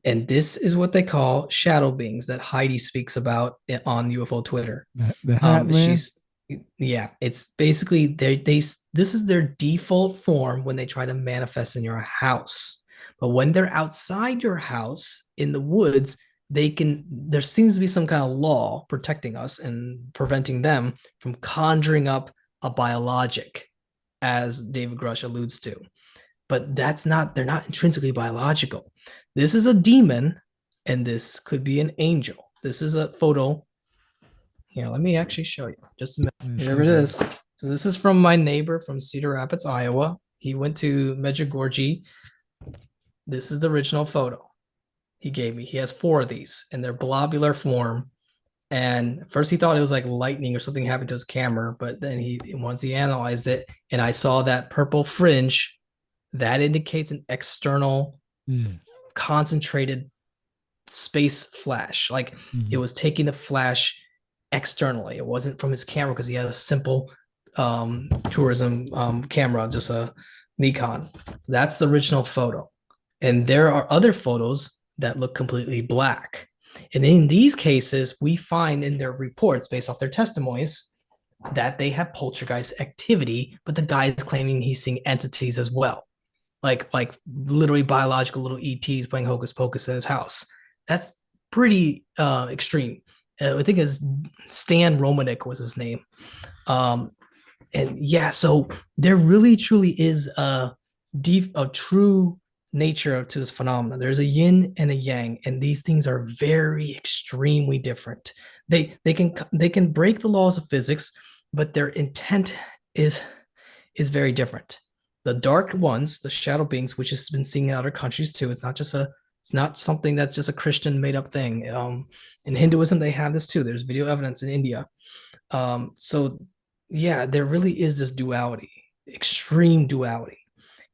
And this is what they call shadow beings that Heidi speaks about on UFO Twitter. The Hat Man. She's yeah, it's basically this is their default form when they try to manifest in your house. But when they're outside your house in the woods, there seems to be some kind of law protecting us and preventing them from conjuring up a biologic, as David Grush alludes to. But they're not intrinsically biological. This is a demon, and this could be an angel. This is a photo. Here, let me actually show you. Just a minute. Here it is. So this is from my neighbor from Cedar Rapids, Iowa. He went to Medjugorje. This is the original photo he gave me. He has four of these, and they're blobular form. And first he thought it was like lightning or something happened to his camera, but then once he analyzed it, and I saw that purple fringe, that indicates an external concentrated space flash. Like it was taking the flash externally. It wasn't from his camera because he had a simple tourism camera, just a Nikon. So that's the original photo. And there are other photos that look completely black. And in these cases, we find in their reports, based off their testimonies, that they have poltergeist activity, but the guy is claiming he's seeing entities as well, like literally biological little ETs playing hocus pocus in his house. That's pretty extreme. I think his Stan Romanek was his name. And yeah, so there really truly is a true nature to this phenomenon. There's a yin and a yang, and these things are very extremely different. They can break the laws of physics, but their intent is very different. The dark ones, the shadow beings, which has been seen in other countries too. It's not something that's just a Christian made up thing. In Hinduism, they have this too. There's video evidence in India. So yeah, there really is this duality, extreme duality.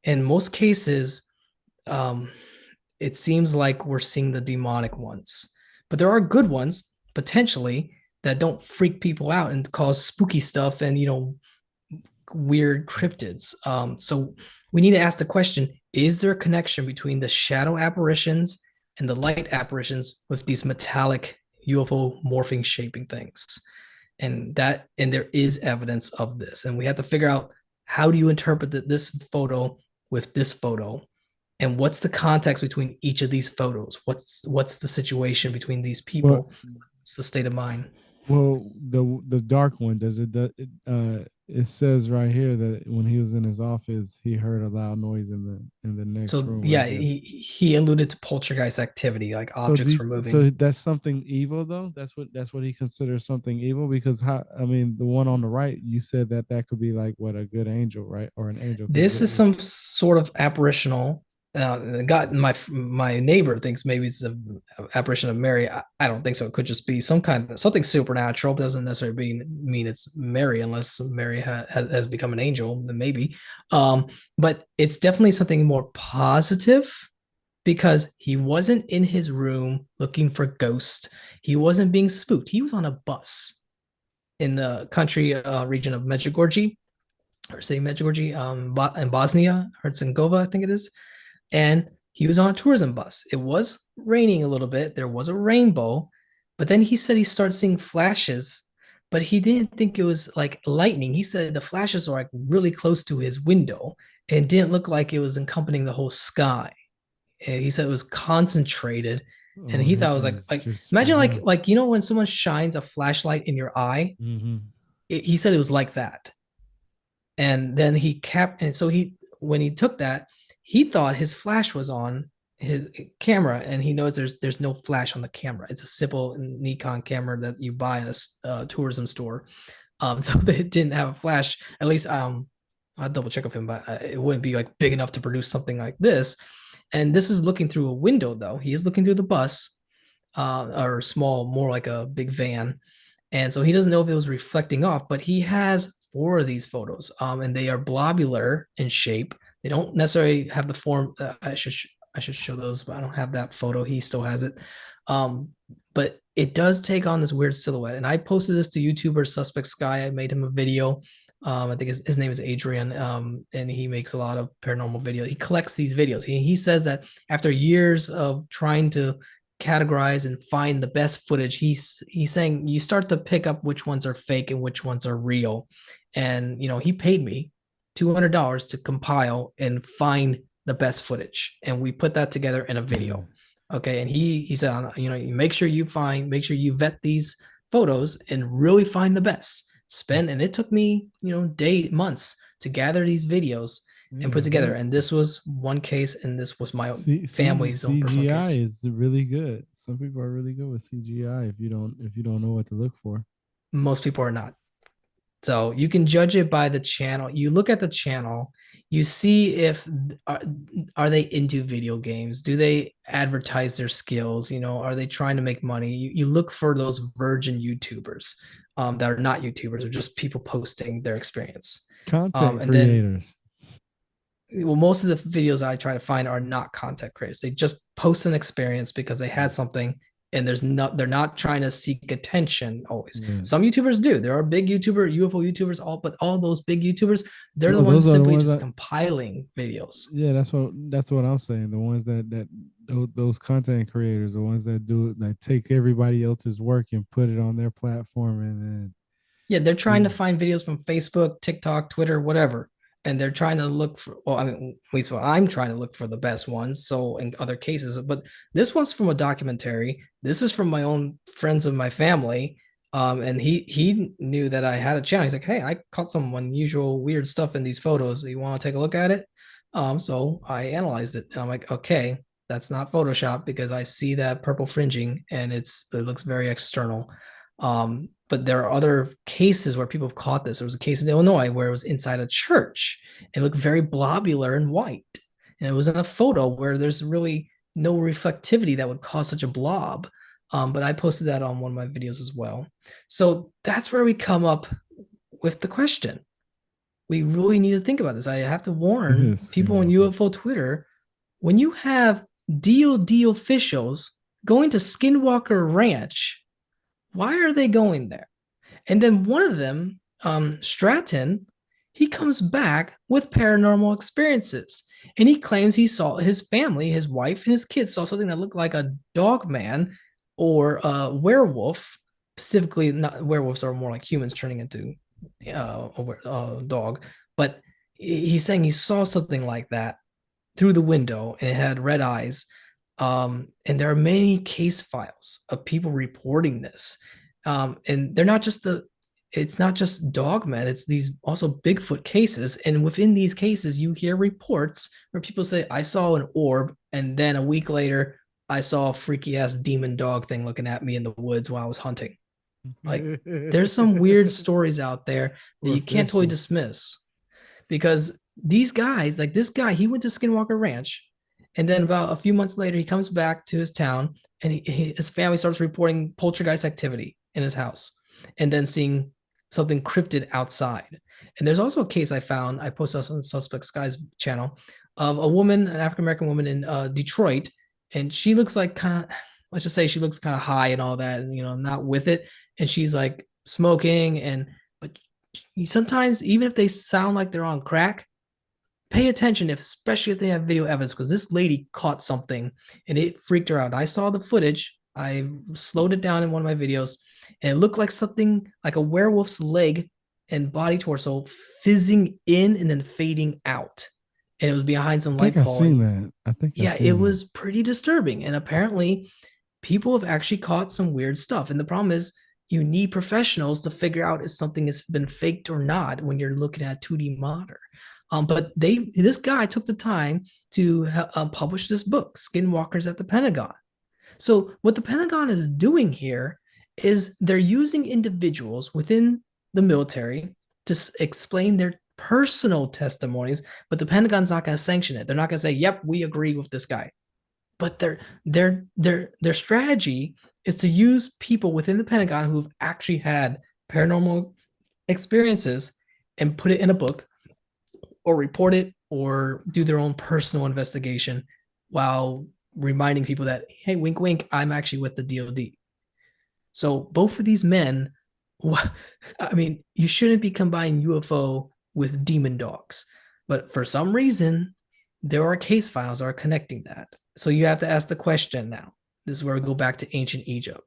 In most cases, it seems like we're seeing the demonic ones, but there are good ones potentially that don't freak people out and cause spooky stuff and weird cryptids. So we need to ask the question: is there a connection between the shadow apparitions and the light apparitions with these metallic UFO morphing shaping things? And there is evidence of this, and we have to figure out, how do you interpret this photo with this photo, and what's the context between each of these photos? What's the situation between these Well, people? What's the state of mind? the dark one it says right here that when he was in his office, he heard a loud noise in the next So room, I yeah, guess. he alluded to poltergeist activity, like So objects do were moving. so that's something evil though. That's what he considers something evil, because how, I mean, the one on the right, you said that that could be like what, a good angel, right? Or an angel, because This is some sort of apparitional. My neighbor thinks maybe it's an apparition of Mary. I don't think so. It could just be something supernatural. But doesn't necessarily mean it's Mary, unless Mary has become an angel. Then maybe. But it's definitely something more positive, because he wasn't in his room looking for ghosts. He wasn't being spooked. He was on a bus in the country region of Medjugorje, or say Medjugorje, in Bosnia Herzegovina, I think it is. And he was on a tourism bus. It was raining a little bit. There was a rainbow, but then he said he started seeing flashes, but he didn't think it was like lightning. He said the flashes were like really close to his window and didn't look like it was encompassing the whole sky. And he said it was concentrated, and oh, he he thought it was thinks like just for imagine him. like when someone shines a flashlight in your eye. He said it was like that. And then he kept, and so he when he took that, he thought his flash was on his camera, and he knows there's no flash on the camera. It's a simple Nikon camera that you buy in a tourism store. So they didn't have a flash. At least I'll double check with him, but it wouldn't be like big enough to produce something like this. And this is looking through a window, though. He is looking through the bus, or small, more like a big van. And so he doesn't know if it was reflecting off, but he has four of these photos, and they are blobular in shape. They don't necessarily have the form. I should show those, but I don't have that photo. He still has it. But it does take on this weird silhouette. And I posted this to YouTuber Suspect Sky. I made him a video. I think his name is Adrian, and he makes a lot of paranormal videos. He collects these videos. He says that after years of trying to categorize and find the best footage, he's saying you start to pick up which ones are fake and which ones are real. And he paid me $200 to compile and find the best footage, and we put that together in a Yeah. video. Okay, and he said, you make sure you vet these photos and really find the best. And it took me, months to gather these videos and Yeah, put together. some And this was one case, and this was my family's own personal CGI case. is really good. Some people are really good with CGI if you don't know what to look for. Most people are not. So you can judge it by the channel. You look at the channel, you see if are they into video games? Do they advertise their skills? Are they trying to make money? You look for those virgin YouTubers that are not YouTubers, or just people posting their experience. Content And then, creators. well, most of the videos I try to find are not content creators. They just post an experience because they had something, and they're not trying to seek attention always. Yeah. Some YouTubers do. There are big UFO YouTubers, but all those big YouTubers, they're the No, ones those are the simply ones just that. compiling videos. Yeah, that's what I'm saying. The ones that those content creators, the ones that do it, like take everybody else's work and put it on their platform, and then Yeah, they're trying to yeah, find videos from Facebook, TikTok, Twitter, whatever. And they're trying to look for, well, I mean, at least I'm trying to look for the best ones. So in other cases, but this one's from a documentary. This is from my own friends of my family. And he knew that I had a channel. He's like, hey, I caught some unusual, weird stuff in these photos. You want to take a look at it? So I analyzed it, and I'm like, okay, that's not Photoshop, because I see that purple fringing, and it looks very external. But there are other cases where people have caught this. There was a case in Illinois where it was inside a church. It looked very blobular and white. And it was in a photo where there's really no reflectivity that would cause such a blob. But I posted that on one of my videos as well. So that's where we come up with the question. We really need to think about this. I have to warn yes, people on yeah. UFO Twitter, when you have DOD officials going to Skinwalker Ranch, why are they going there? And then one of them, Stratton, he comes back with paranormal experiences. And he claims he saw his family, his wife, and his kids saw something that looked like a dog man or a werewolf. Specifically, not werewolves are more like humans turning into a dog. But he's saying he saw something like that through the window, and it had red eyes. And there are many case files of people reporting this. And they're not just it's not just dogmen, it's these also Bigfoot cases. And within these cases, you hear reports where people say, I saw an orb, and then a week later, I saw a freaky ass demon dog thing looking at me in the woods while I was hunting. Like, there's some weird stories out there that Or you can't totally fishy. dismiss, because these guys, like this guy, he went to Skinwalker Ranch, and then about a few months later, he comes back to his town, and his family starts reporting poltergeist activity in his house, and then seeing something cryptid outside. And there's also a case I found, I posted on the Suspect Skies channel, of a woman, an African American woman in Detroit, and she looks like kind of, let's just say she looks kind of high and all that, and not with it, and she's like smoking, and but sometimes even if they sound like they're on crack, pay attention, especially if they have video evidence, because this lady caught something and it freaked her out. I saw the footage. I slowed it down in one of my videos, and it looked like something like a werewolf's leg and body torso fizzing in and then fading out. And it was behind I some think light I pole. seen And that. I think I yeah, it seen that. was pretty disturbing. And apparently, people have actually caught some weird stuff. And the problem is, you need professionals to figure out if something has been faked or not when you're looking at 2D monitor. But this guy took the time to publish this book, Skinwalkers at the Pentagon. So what the Pentagon is doing here is they're using individuals within the military to explain their personal testimonies, but the Pentagon's not going to sanction it. They're not going to say, "Yep, we agree with this guy." But their strategy is to use people within the Pentagon who've actually had paranormal experiences and put it in a book, or report it, or do their own personal investigation, while reminding people that, hey, wink wink, I'm actually with the DoD. So both of these men I mean, you shouldn't be combining UFO with demon dogs, but for some reason, there are case files that are connecting that. So you have to ask the question now. This is where we go back to ancient Egypt.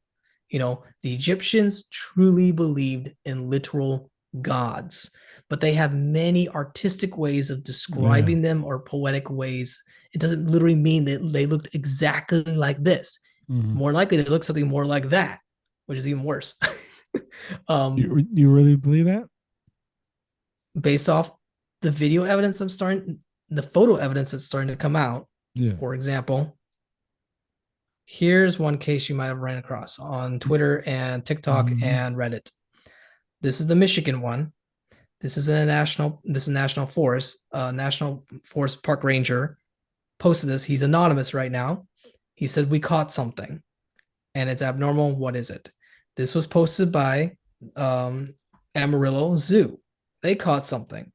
The Egyptians truly believed in literal gods, but they have many artistic ways of Yeah. describing them or poetic ways. It doesn't literally mean that they looked exactly like this. Hmm. More likely, they look something more like that, which is even worse. um, You really believe that? Based off the video evidence I'm starting, the photo evidence that's starting to come out. Yeah. For example, here's one case you might have ran across on Twitter and TikTok Mm-hmm. and Reddit. This is the Michigan one. This is National Forest, National Forest Park Ranger posted this. He's anonymous right now. He said, "We caught something and it's abnormal. What is it?" This was posted by um, Amarillo Zoo. They caught something.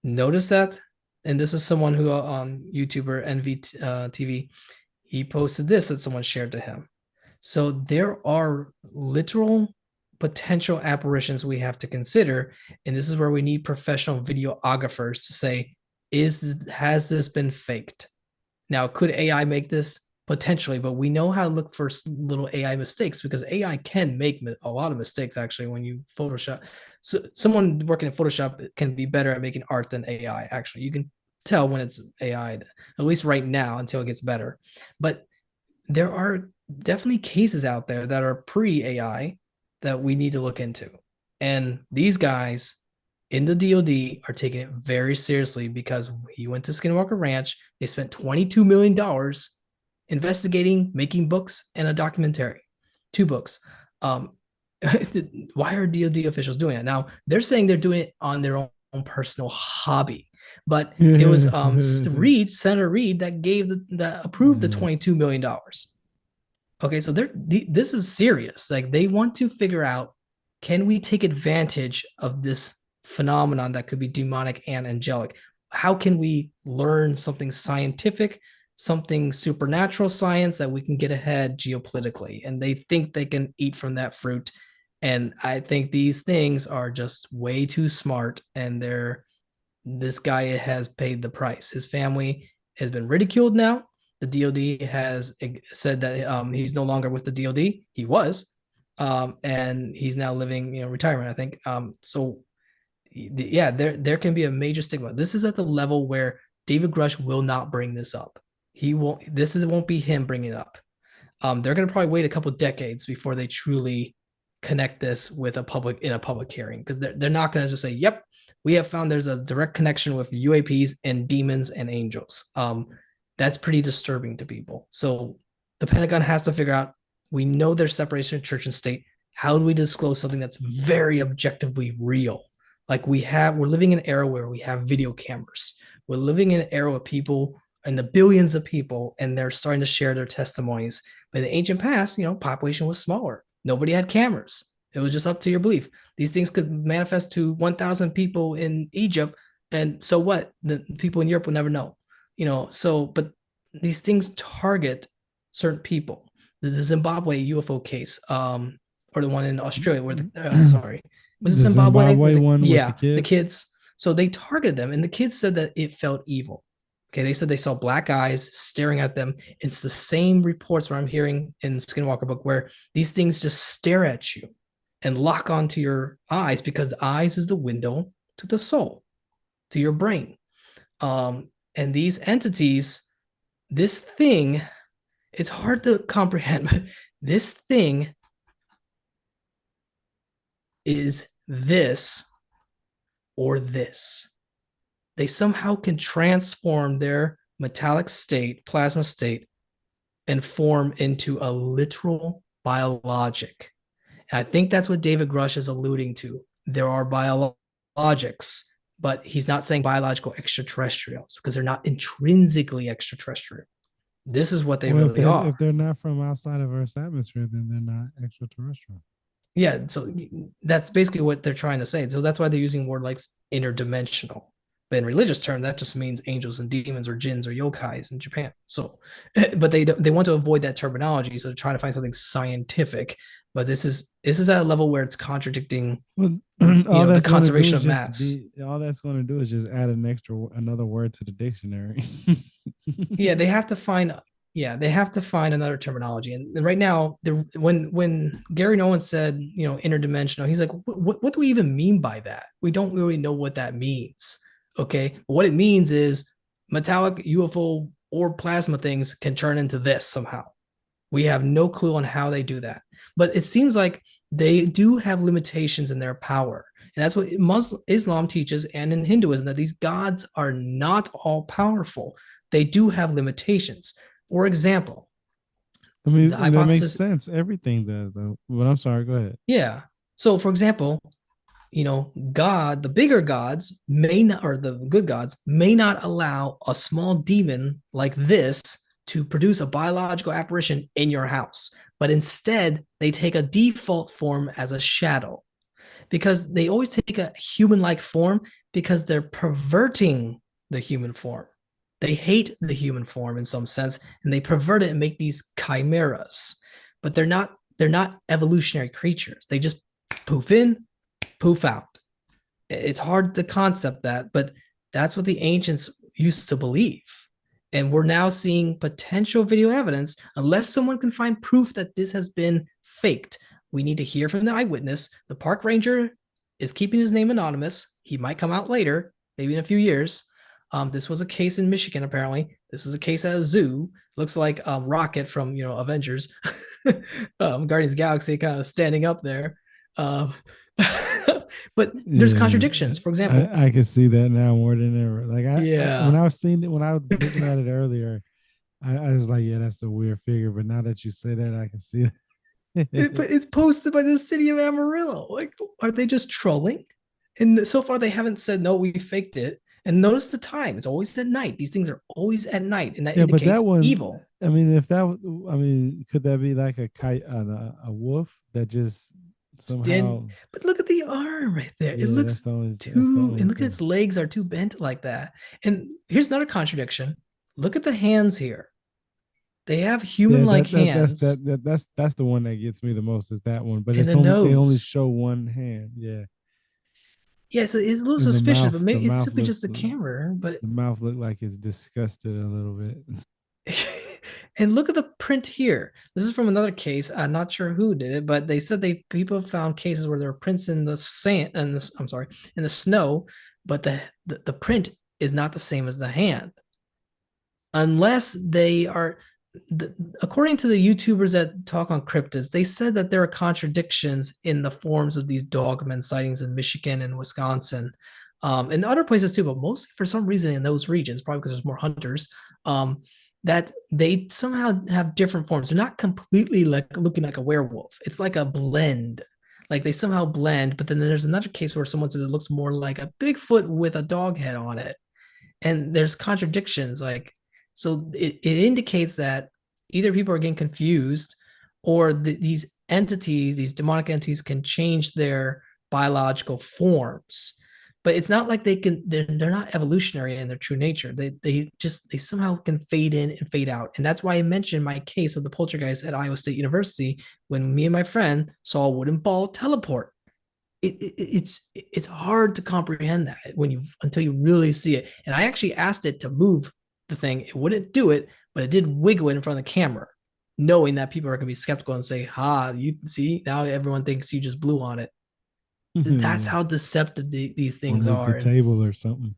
Notice that, and this is someone who YouTuber NVTV, he posted this that someone shared to him. So there are literal potential apparitions we have to consider, and this is where we need professional videographers to say, has this been faked? Now, could AI make this? Potentially, but we know how to look for little AI mistakes because AI can make a lot of mistakes actually when you Photoshop. So someone working in Photoshop can be better at making art than AI. Actually, you can tell when it's AI, at least right now until it gets better. But there are definitely cases out there that are pre-AI that we need to look into. And these guys in the DoD are taking it very seriously because he went to Skinwalker Ranch. They spent $22 million investigating, making books, and a documentary, two books. Um, why are DoD officials doing it? Now, they're saying they're doing it on their own personal hobby. But it was Senator Reed that that approved the Yeah. $22 million. Okay, so this is serious. Like they want to figure out, can we take advantage of this phenomenon that could be demonic and angelic? How can we learn something scientific, something supernatural science that we can get ahead geopolitically? And they think they can eat from that fruit. And I think these things are just way too smart, and this guy has paid the price. His family has been ridiculed now. The DoD has said that he's no longer with the DoD. He was, and he's now living, retirement, I think. So, yeah, there can be a major stigma. This is at the level where David Grush will not bring this up. He won't. Won't be him bringing it up. They're going to probably wait a couple decades before they truly connect this with a public hearing because they're not going to just say, "Yep, we have found there's a direct connection with UAPs and demons and angels." That's pretty disturbing to people. So the Pentagon has to figure out. We know there's separation of church and state. How do we disclose something that's very objectively real? Like we're living in an era where we have video cameras. We're living in an era of people and the billions of people, and they're starting to share their testimonies. But in the ancient past, population was smaller. Nobody had cameras. It was just up to your belief. These things could manifest to 1,000 people in Egypt, and so what? The people in Europe will never know. But these things target certain people. The Zimbabwe UFO case, or the one in Australia, where sorry, was it The Zimbabwe? Zimbabwe one with the Yeah, the kids. kids. So they targeted them, and the kids said that it felt evil. Okay, they said they saw black eyes staring at them. It's the same reports where I'm hearing in Skinwalker book where these things just stare at you and lock onto your eyes because the eyes is the window to the soul, to your brain. And these entities, this thing, it's hard to comprehend, but this thing is this or this. They somehow can transform their metallic state, plasma state, and form into a literal biologic. And I think that's what David Grush is alluding to. There are biologics, but he's not saying biological extraterrestrials because they're not intrinsically extraterrestrial. This is what they Well, really are. if they're not from outside of Earth's atmosphere, then they're not extraterrestrial. Yeah, so that's basically what they're trying to say. So that's why they're using word like interdimensional. But in religious term, that just means angels and demons or jinns or yokais in Japan. So, but they want to avoid that terminology, so they're trying to find something scientific. But this is at a level where it's contradicting, Well, all the that's going to do conservation is of mass. all that's going to do is just add another word to the dictionary. Yeah, they have to find. Yeah, they have to find another terminology. And right now, when Gary Nolan said, interdimensional, he's like, what do we even mean by that? We don't really know what that means. Okay, but what it means is metallic UFO or plasma things can turn into this somehow. We have no clue on how they do that. But it seems like they do have limitations in their power. And that's what Islam teaches, and in Hinduism, that these gods are not all powerful. They do have limitations. For example, I the mean, that makes hypothesis, sense. Everything does, though. But I'm sorry. Go ahead. yeah. So, for example, God, the bigger gods may not, or the good gods may not allow a small demon like this to produce a biological apparition in your house, but instead they take a default form as a shadow, because they always take a human like form because they're perverting the human form. They hate the human form in some sense, and they pervert it and make these chimeras. But they're not evolutionary creatures. They just poof in, poof out. It's hard to concept that, but that's what the ancients used to believe. And we're now seeing potential video evidence. Unless someone can find proof that this has been faked, we need to hear from the eyewitness. The park ranger is keeping his name anonymous. He might come out later, maybe in a few years. This was a case in Michigan, apparently. This is a case at a zoo. Looks like Rocket from Avengers, Guardians of the Galaxy, kind of standing up there. Um, but there's Yeah, contradictions. For example, I can see that now more than ever. Like when yeah, I was seeing it, when I was looking at it earlier, I was like, yeah, that's a weird figure. But now that you say that, I can see it. it's posted by the city of Amarillo. Like, are they just trolling? And so far, they haven't said no. We faked it. And notice the time; it's always at night. These things are always at night, and that Yeah, but that indicates one, evil. I mean, if that, I mean, could that be like a kite, a wolf that just Stand, somehow? but look at the arm right there. It Yeah, looks that's the and only look at thing. its legs are too bent like that. And here's another contradiction. Look at the hands here. They have Yeah, human-like hands that's the one that gets me the most is that one. But in it's the only they only nose. show one hand. Yeah, Yeah, so it's a little and suspicious, but the maybe it's mouth simply looks just the camera. But the mouth looked like it's disgusted a little bit. and look at the print here. This is from another case. I'm not sure who did it, but they said people have found cases where there are prints in the sand and I'm sorry, in the snow, but the print is not the same as the hand, unless they are. According to the YouTubers that talk on cryptids, they said that there are contradictions in the forms of these dogmen sightings in Michigan and Wisconsin, and other places too, but mostly for some reason in those regions, probably because there's more hunters. Um, that they somehow have different forms. They're not completely like looking like a werewolf. It's like a blend. Like they somehow blend, but then there's another case where someone says it looks more like a Bigfoot with a dog head on it, and there's contradictions. Like, so it indicates that either people are getting confused, or these entities, these demonic entities, can change their biological forms. But it's not like they're not evolutionary in their true nature. They somehow can fade in and fade out. And that's why I mentioned my case of the poltergeist at Iowa State University, when me and my friend saw a wooden ball teleport. It's hard to comprehend that when you until you really see it. And I actually asked it to move the thing. It wouldn't do it, but it did wiggle it in front of the camera, knowing that people are going to be skeptical and say, "Ha, you see now everyone thinks you just blew on it." That's Yeah, how deceptive these or things move the are. And table or something.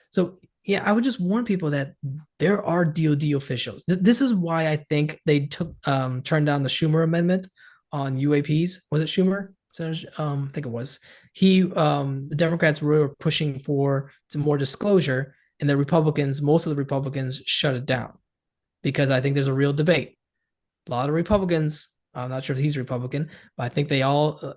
so, yeah, I would just warn people that there are DoD officials. This is why I think they turned down the Schumer amendment on UAPs. Was it Schumer? So, I think it was. The Democrats were pushing for some more disclosure, and most of the Republicans, shut it down because I think there's a real debate. A lot of Republicans, I'm not sure if he's Republican, but I think they all,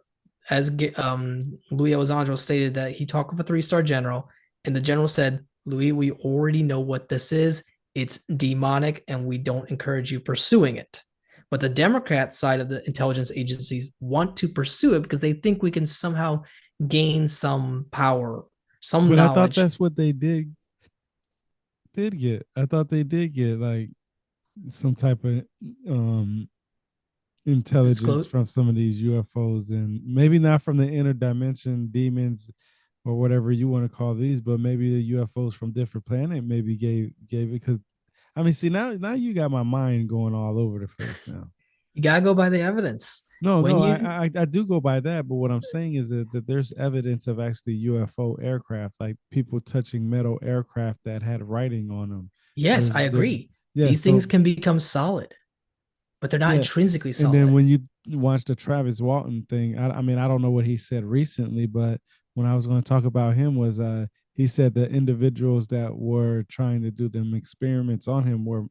as Louis Elizondo stated, that he talked with a three-star general, and the general said, "Louis, we already know what this is. It's demonic, and we don't encourage you pursuing it." But the Democrat side of the intelligence agencies want to pursue it because they think we can somehow gain some power, some But I thought knowledge. that's what they did get. I thought they did get like some type of um intelligence Disclose. from some of these UFOs, and maybe not from the inner dimension demons or whatever you want to call these, but maybe the UFOs from different planet maybe gave it. Because I mean, see, now you got my mind going all over the place now. You gotta go by the evidence. No, When no, you I do go by that, but what I'm saying is that there's evidence of actually UFO aircraft, like people touching metal aircraft that had writing on them. Yes, I There, agree. yeah. These things So can become solid, but they're not yeah, intrinsically and then solid. when you watch the Travis Walton thing, I mean, I don't know what he said recently, but when I was going to talk about him was he said the individuals that were trying to do them experiments on him were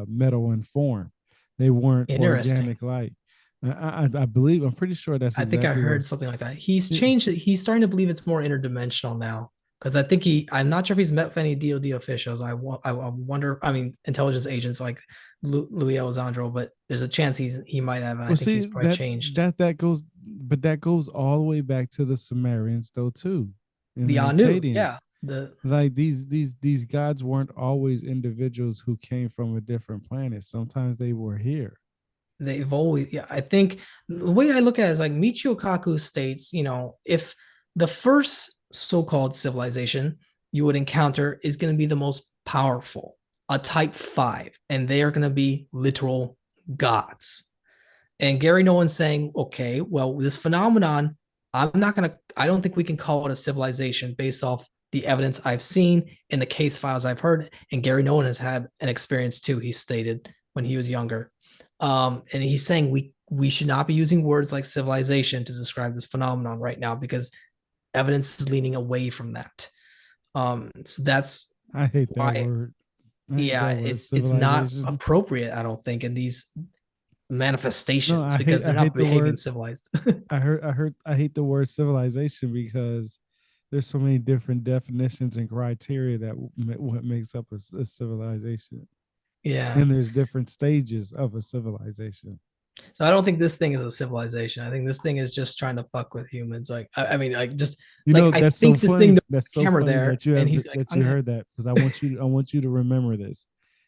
metal in form. They weren't Interesting. organic light. I believe I'm pretty sure that's I think I exactly what. heard something like that. He's Yeah. changed it. He's starting to believe it's more interdimensional now. Because I think I'm not sure if he's met with any DoD officials. I wonder, I mean, intelligence agents like Louis Elizondo, but there's a chance he might have. And I Well, think he's see probably changed. that goes, but that goes all the way back to the Sumerians though too, and The the Anu, Akkadians. yeah. Like these gods weren't always individuals who came from a different planet. Sometimes they were here. They've always, yeah, I think the way I look at it is like Michio Kaku states, if the first so-called civilization you would encounter is going to be the most powerful, a type 5, and they are going to be literal gods. And Gary Nolan's saying, okay, well, this phenomenon, I don't think we can call it a civilization based off the evidence I've seen in the case files I've heard. And Gary Nolan has had an experience too, he stated when he was younger. And he's saying we should not be using words like civilization to describe this phenomenon right now because evidence is leaning away from that. So that's I hate that why, word. I hate yeah, that word, it's not civilization. appropriate, I don't think, in these No, manifestations because I they're hate not the behaving word. civilized. I hate the word civilization because there's so many different definitions and criteria that what makes up a civilization, Yeah. and there's different stages of a civilization. So I don't think this thing is a civilization. I think this thing is just trying to fuck with humans. Like I mean, like just You like know, I that's so think this thing funny. knows That's the so camera funny there, that you and have he's like, that I'm you gonna. heard that, because I want you to remember this.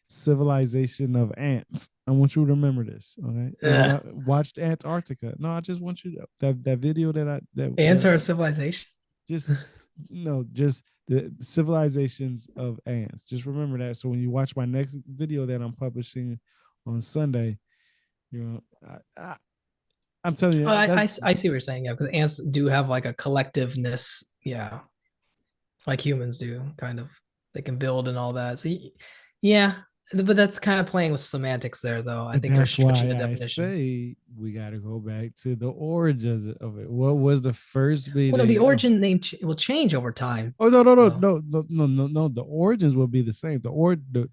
Civilization of ants. I want you to remember this. Okay. And when I watched Antarctica, no, I just want you to that video Ants that are a civilization. just no, just the civilizations of ants. Just remember that. So when you watch my next video that I'm publishing on Sunday, you know, I'm telling Oh, you that I see what you're saying. Yeah, because ants do have like a collectiveness. Yeah, like humans do, kind of. They can build and all that. So yeah, but that's kind of playing with semantics there, though. I But think you're that's stretching the why I definition. say we got to go back to the origins of it. What was the first Well, no, the meaning of? origin name will change over time. Oh no no no No, no no no no no. The origins will be the same.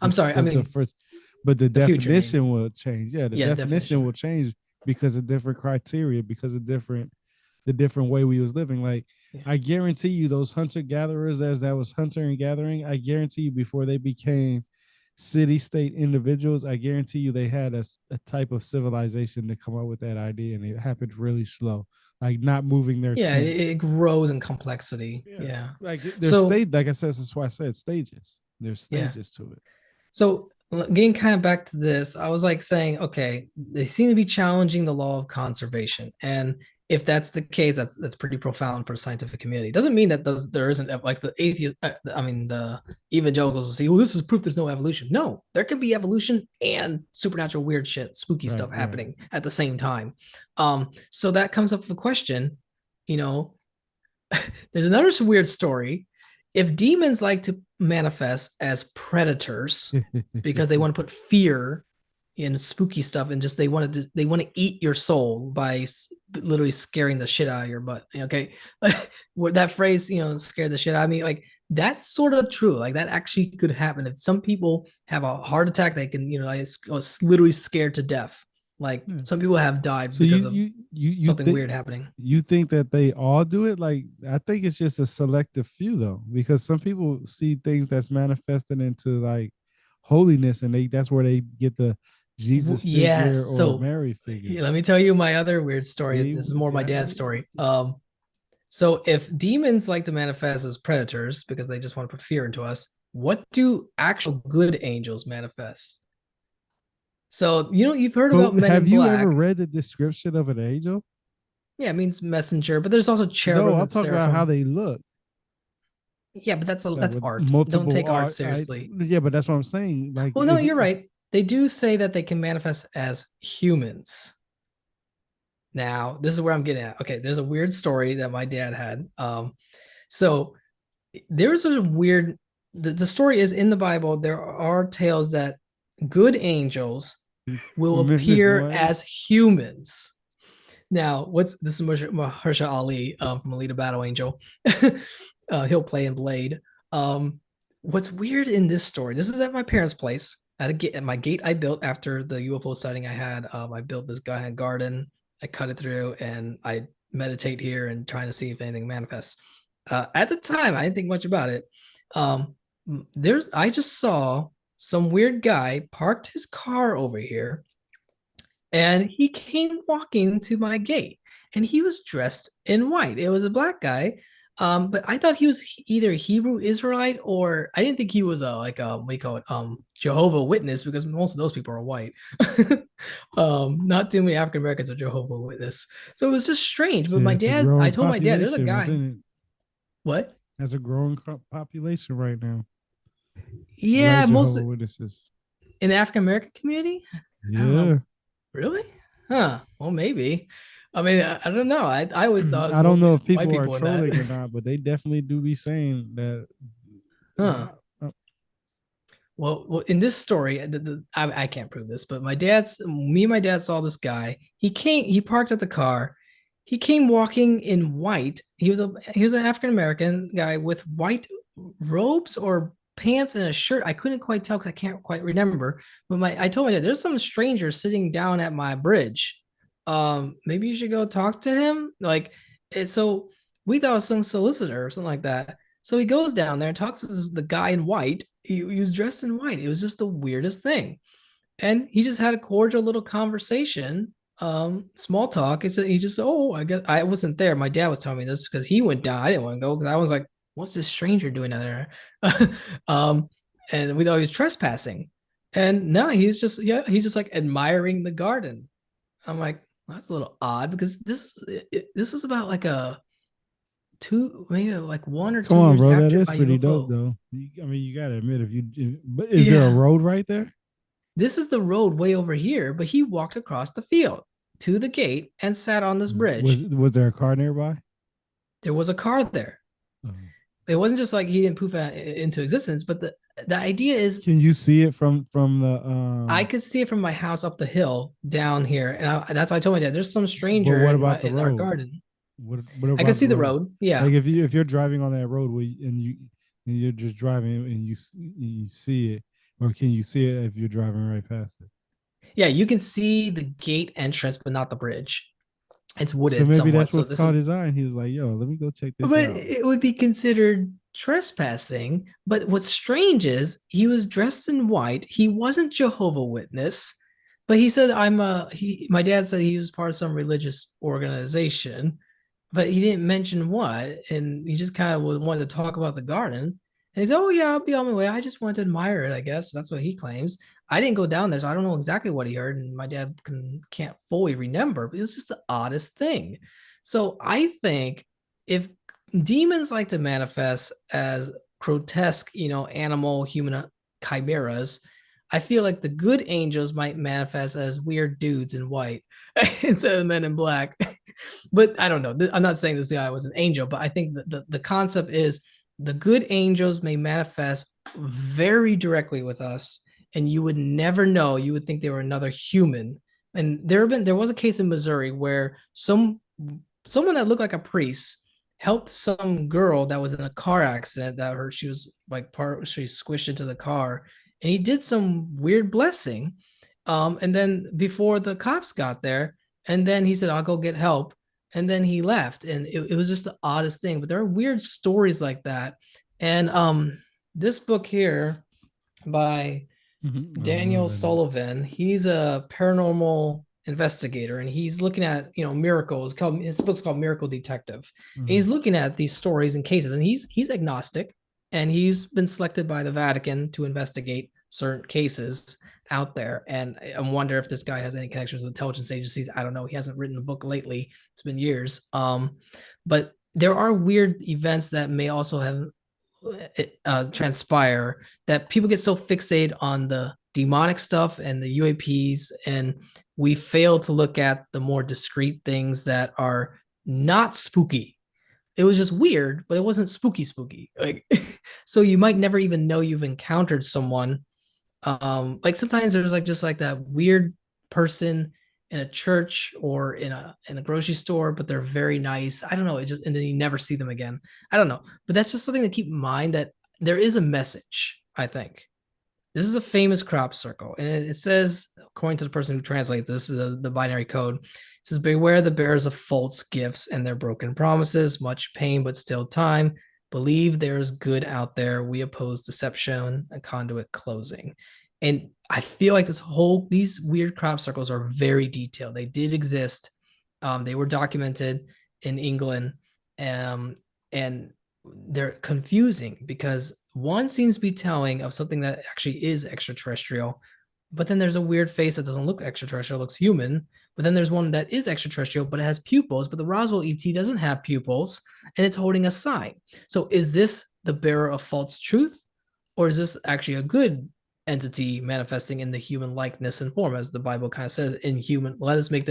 I'm sorry. I The mean first, but the the future name. definition will change. Yeah, the Yeah, definition definition. will change because of different criteria, because of the different way we was living. Like Yeah. I guarantee you, those hunter gatherers as that was hunter and gathering. I guarantee you, before they became city state individuals, I guarantee you they had a type of civilization to come up with that idea, and it happened really slow, like not moving their Yeah, tents. it grows in complexity. Yeah, Yeah. like there's So state. Like I said, that's why I said stages. There's yeah. stages to it. So getting kind of back to this, I was like saying, okay, they seem to be challenging the law of conservation, and if that's the case, that's pretty profound for the scientific community. It doesn't mean that there isn't like the atheist. I mean, the evangelicals will say, "Well, this is proof there's no evolution." No, there can be evolution and supernatural weird shit, spooky Right, stuff right. happening at the same time. So that comes up with a question. You know, there's another weird story. If demons like to manifest as predators because they want to put fear in spooky stuff and just they want to eat your soul by literally scaring the shit out of your butt. Okay, what that phrase, scared the shit out of me. Like that's sort of true. Like that actually could happen. If some people have a heart attack, they can, like, was literally scared to death. Like Yeah. some people have died So because of you something think weird happening. you think that they all do it? Like I think it's just a selective few though, because some people see things that's manifested into like holiness, and that's where they get the Jesus figure Yes. or So Mary figure. let me tell you my other weird story. See, This is more see, my dad's story. So if demons like to manifest as predators because they just want to put fear into us, what do actual good angels manifest? So you've heard about But Men have in you ever Black. read the description of an angel? Yeah, it means messenger, but there's also No, cherubim I'm and talking about how seraphim. they look. Yeah, but Like that's with art. Don't multiple take art art. seriously. Yeah, but that's what I'm saying. Like, Well, no, is you're right. They do say that they can manifest as humans. Now, this is where I'm getting at. Okay, there's a weird story that my dad had. So there's a weird. The story is in the Bible. There are tales that good angels will mimic appear what? as humans. Now, what's this is Mahershala Ali from Alita Battle Angel. He'll play in Blade. Um, what's weird in this story? This is at my parents' place. At my gate I built after the UFO sighting I had. I built this guy garden. I cut it through, and I meditate here and trying to see if anything manifests. At the time, I didn't think much about it. I just saw some weird guy parked his car over here and he came walking to my gate and he was dressed in white. It was a black guy. But I thought he was either Hebrew Israelite or I didn't think he was a like what do you call it? Jehovah Witness because most of those people are white. Not too many African Americans are Jehovah Witness. So it was just strange. But Yeah, my it's a dad, I growing told my dad, there's a population guy. within it. What? Has a growing population right now. Yeah, Right, most Jehovah Witnesses. in the African American community. I don't know. Yeah. Really? Huh. Well, maybe. I mean, I don't know. I always thought it was I don't mostly know if just white people are people in that. trolling or not, but they definitely do be saying that. Huh. Uh, uh, Well, in this story, I can't prove this, but me and my dad saw this guy. He parked at the car. He came walking in white. He was an African American guy with white robes or pants and a shirt. I couldn't quite tell because I can't quite remember. But I told my dad, there's some stranger sitting down at my bridge. Maybe you should go talk to him. So we thought it was some solicitor or something like that. So he goes down there and talks to the guy in white. He was dressed in white. It was just the weirdest thing. And he just had a cordial little conversation, small talk. He just, oh, I guess I wasn't there. My dad was telling me this because he went down. I didn't want to go because I was like, what's this stranger doing down there? um, and we thought he was trespassing. And no, he's just like admiring the garden. I'm like, that's a little odd because this was about like a two, maybe like one or Come two on, years bro. That after is my pretty dope, UFO. though. I mean, you gotta admit but is there a Yeah, road right there? this is the road way over here, but he walked across the field to the gate and sat on this bridge. Was there a car nearby? There was a car there. Oh. It wasn't just like he didn't poof into existence, but the idea is Can you see it from the I could see it from my house up the hill down here, and that's why I told my dad, "There's some But stranger what in about the in our road? garden." What I could about the see the road? road. Yeah, Like if you're driving on that road and you're just driving and you see it, or can you see it if you're driving right past it? yeah, you can see the gate entrance, but not the bridge. It's So wooded maybe somewhat, that's so what this caught is his eye, and he was like, "Yo, let me go check this but out." it would be considered trespassing. But what's strange is he was dressed in white. He wasn't Jehovah Witness, but he said, my dad said he was part of some religious organization, but he didn't mention what. And he just kind of wanted to talk about the garden. And he said, oh, yeah, I'll be on my way. I just wanted to admire it, I guess. That's what he claims. I didn't go down there, so I don't know exactly what he heard. And my dad can't fully remember, but it was just the oddest thing. So I think if demons like to manifest as grotesque, animal human chimeras, I feel like the good angels might manifest as weird dudes in white instead of men in black. But I don't know. I'm not saying this guy was an angel, but I think that the concept is the good angels may manifest very directly with us, and you would never know. You would think they were another human. And there was a case in Missouri where someone that looked like a priest helped some girl that was in a car accident that she was like she squished into the car, and he did some weird blessing. And then before the cops got there, and then he said, I'll go get help. And then he left. And it was just the oddest thing. But there are weird stories like that. And this book here by I don't know Daniel what that is. Sullivan, he's a paranormal investigator, and he's looking at miracles. Called his book's called Miracle Detective. And Mhm. he's looking at these stories and cases, and he's agnostic, and he's been selected by the Vatican to investigate certain cases out there. And I wonder if this guy has any connections with intelligence agencies. I don't know. He hasn't written a book lately. It's been years. But there are weird events that may also have transpire, that people get so fixated on the demonic stuff and the UAPs, and we fail to look at the more discreet things that are not spooky. It was just weird, but it wasn't spooky. Like, so you might never even know you've encountered someone. Like sometimes there's like just like that weird person in a church or in a grocery store, but they're very nice. I don't know. It just, and then you never see them again. I don't know, but that's just something to keep in mind, that there is a message. I think this is a famous crop circle, and it says, according to the person who translates this, the binary code, it says, "Beware the bearers of false gifts and their broken promises. Much pain, but still time. Believe there is good out there. We oppose deception, a conduit closing." And I feel like these weird crop circles are very detailed. They did exist. They were documented in England, and they're confusing because one seems to be telling of something that actually is extraterrestrial, but then there's a weird face that doesn't look extraterrestrial, looks human. But then there's one that is extraterrestrial, but it has pupils. But the Roswell ET doesn't have pupils, and it's holding a sign. So is this the bearer of false truth, or is this actually a good entity manifesting in the human likeness and form, as the Bible kind of says, in human? Let us make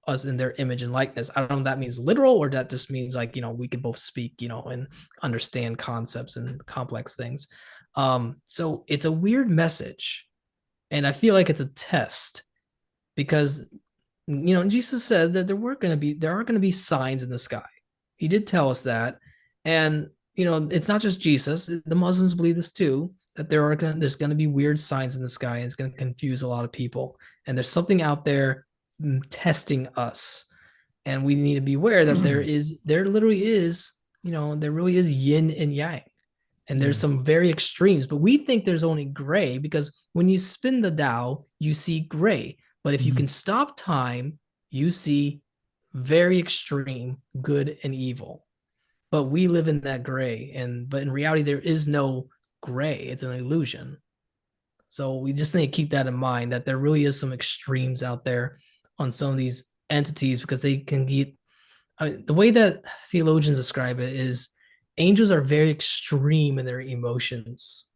us in their image and likeness. I don't know if that means literal, or that just means like we can both speak, and understand concepts and complex things. So it's a weird message, and I feel like it's a test, because Jesus said that there are going to be signs in the sky. He did tell us that. And it's not just Jesus. The Muslims believe this too, that there's going to be weird signs in the sky, and it's going to confuse a lot of people. And there's something out there testing us. And we need to be aware that there literally is, there really is yin and yang. And there's Yeah. some very extremes, but we think there's only gray, because when you spin the Tao, you see gray. But if you Mhm. can stop time, you see very extreme good and evil. But we live in that gray, but in reality, there is no gray. It's an illusion. So we just need to keep that in mind, that there really is some extremes out there on some of these entities, because they can get, I mean, the way that theologians describe it is, angels are very extreme in their emotions,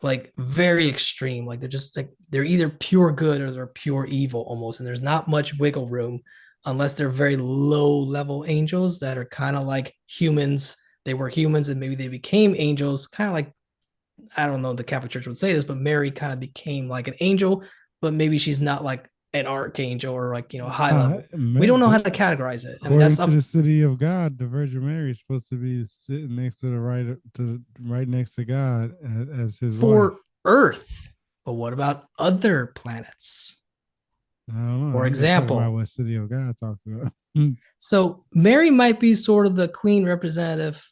like very extreme. Like they're just like, they're either pure good or they're pure evil almost. And there's not much wiggle room, unless they're very low level angels that are kind of like humans. They were humans and maybe they became angels, kind of like, I don't know, the Catholic Church would say this, but Mary kind of became like an angel, but maybe she's not like an archangel or like, high level. We don't know how to categorize it. I mean, According that's to the up city of God, the Virgin Mary is supposed to be sitting next to the right next to God as his wife. for Earth. But what about other planets? I don't know. For I'm just talking about example, what city of God talks about. so Mary might be sort of the queen representative,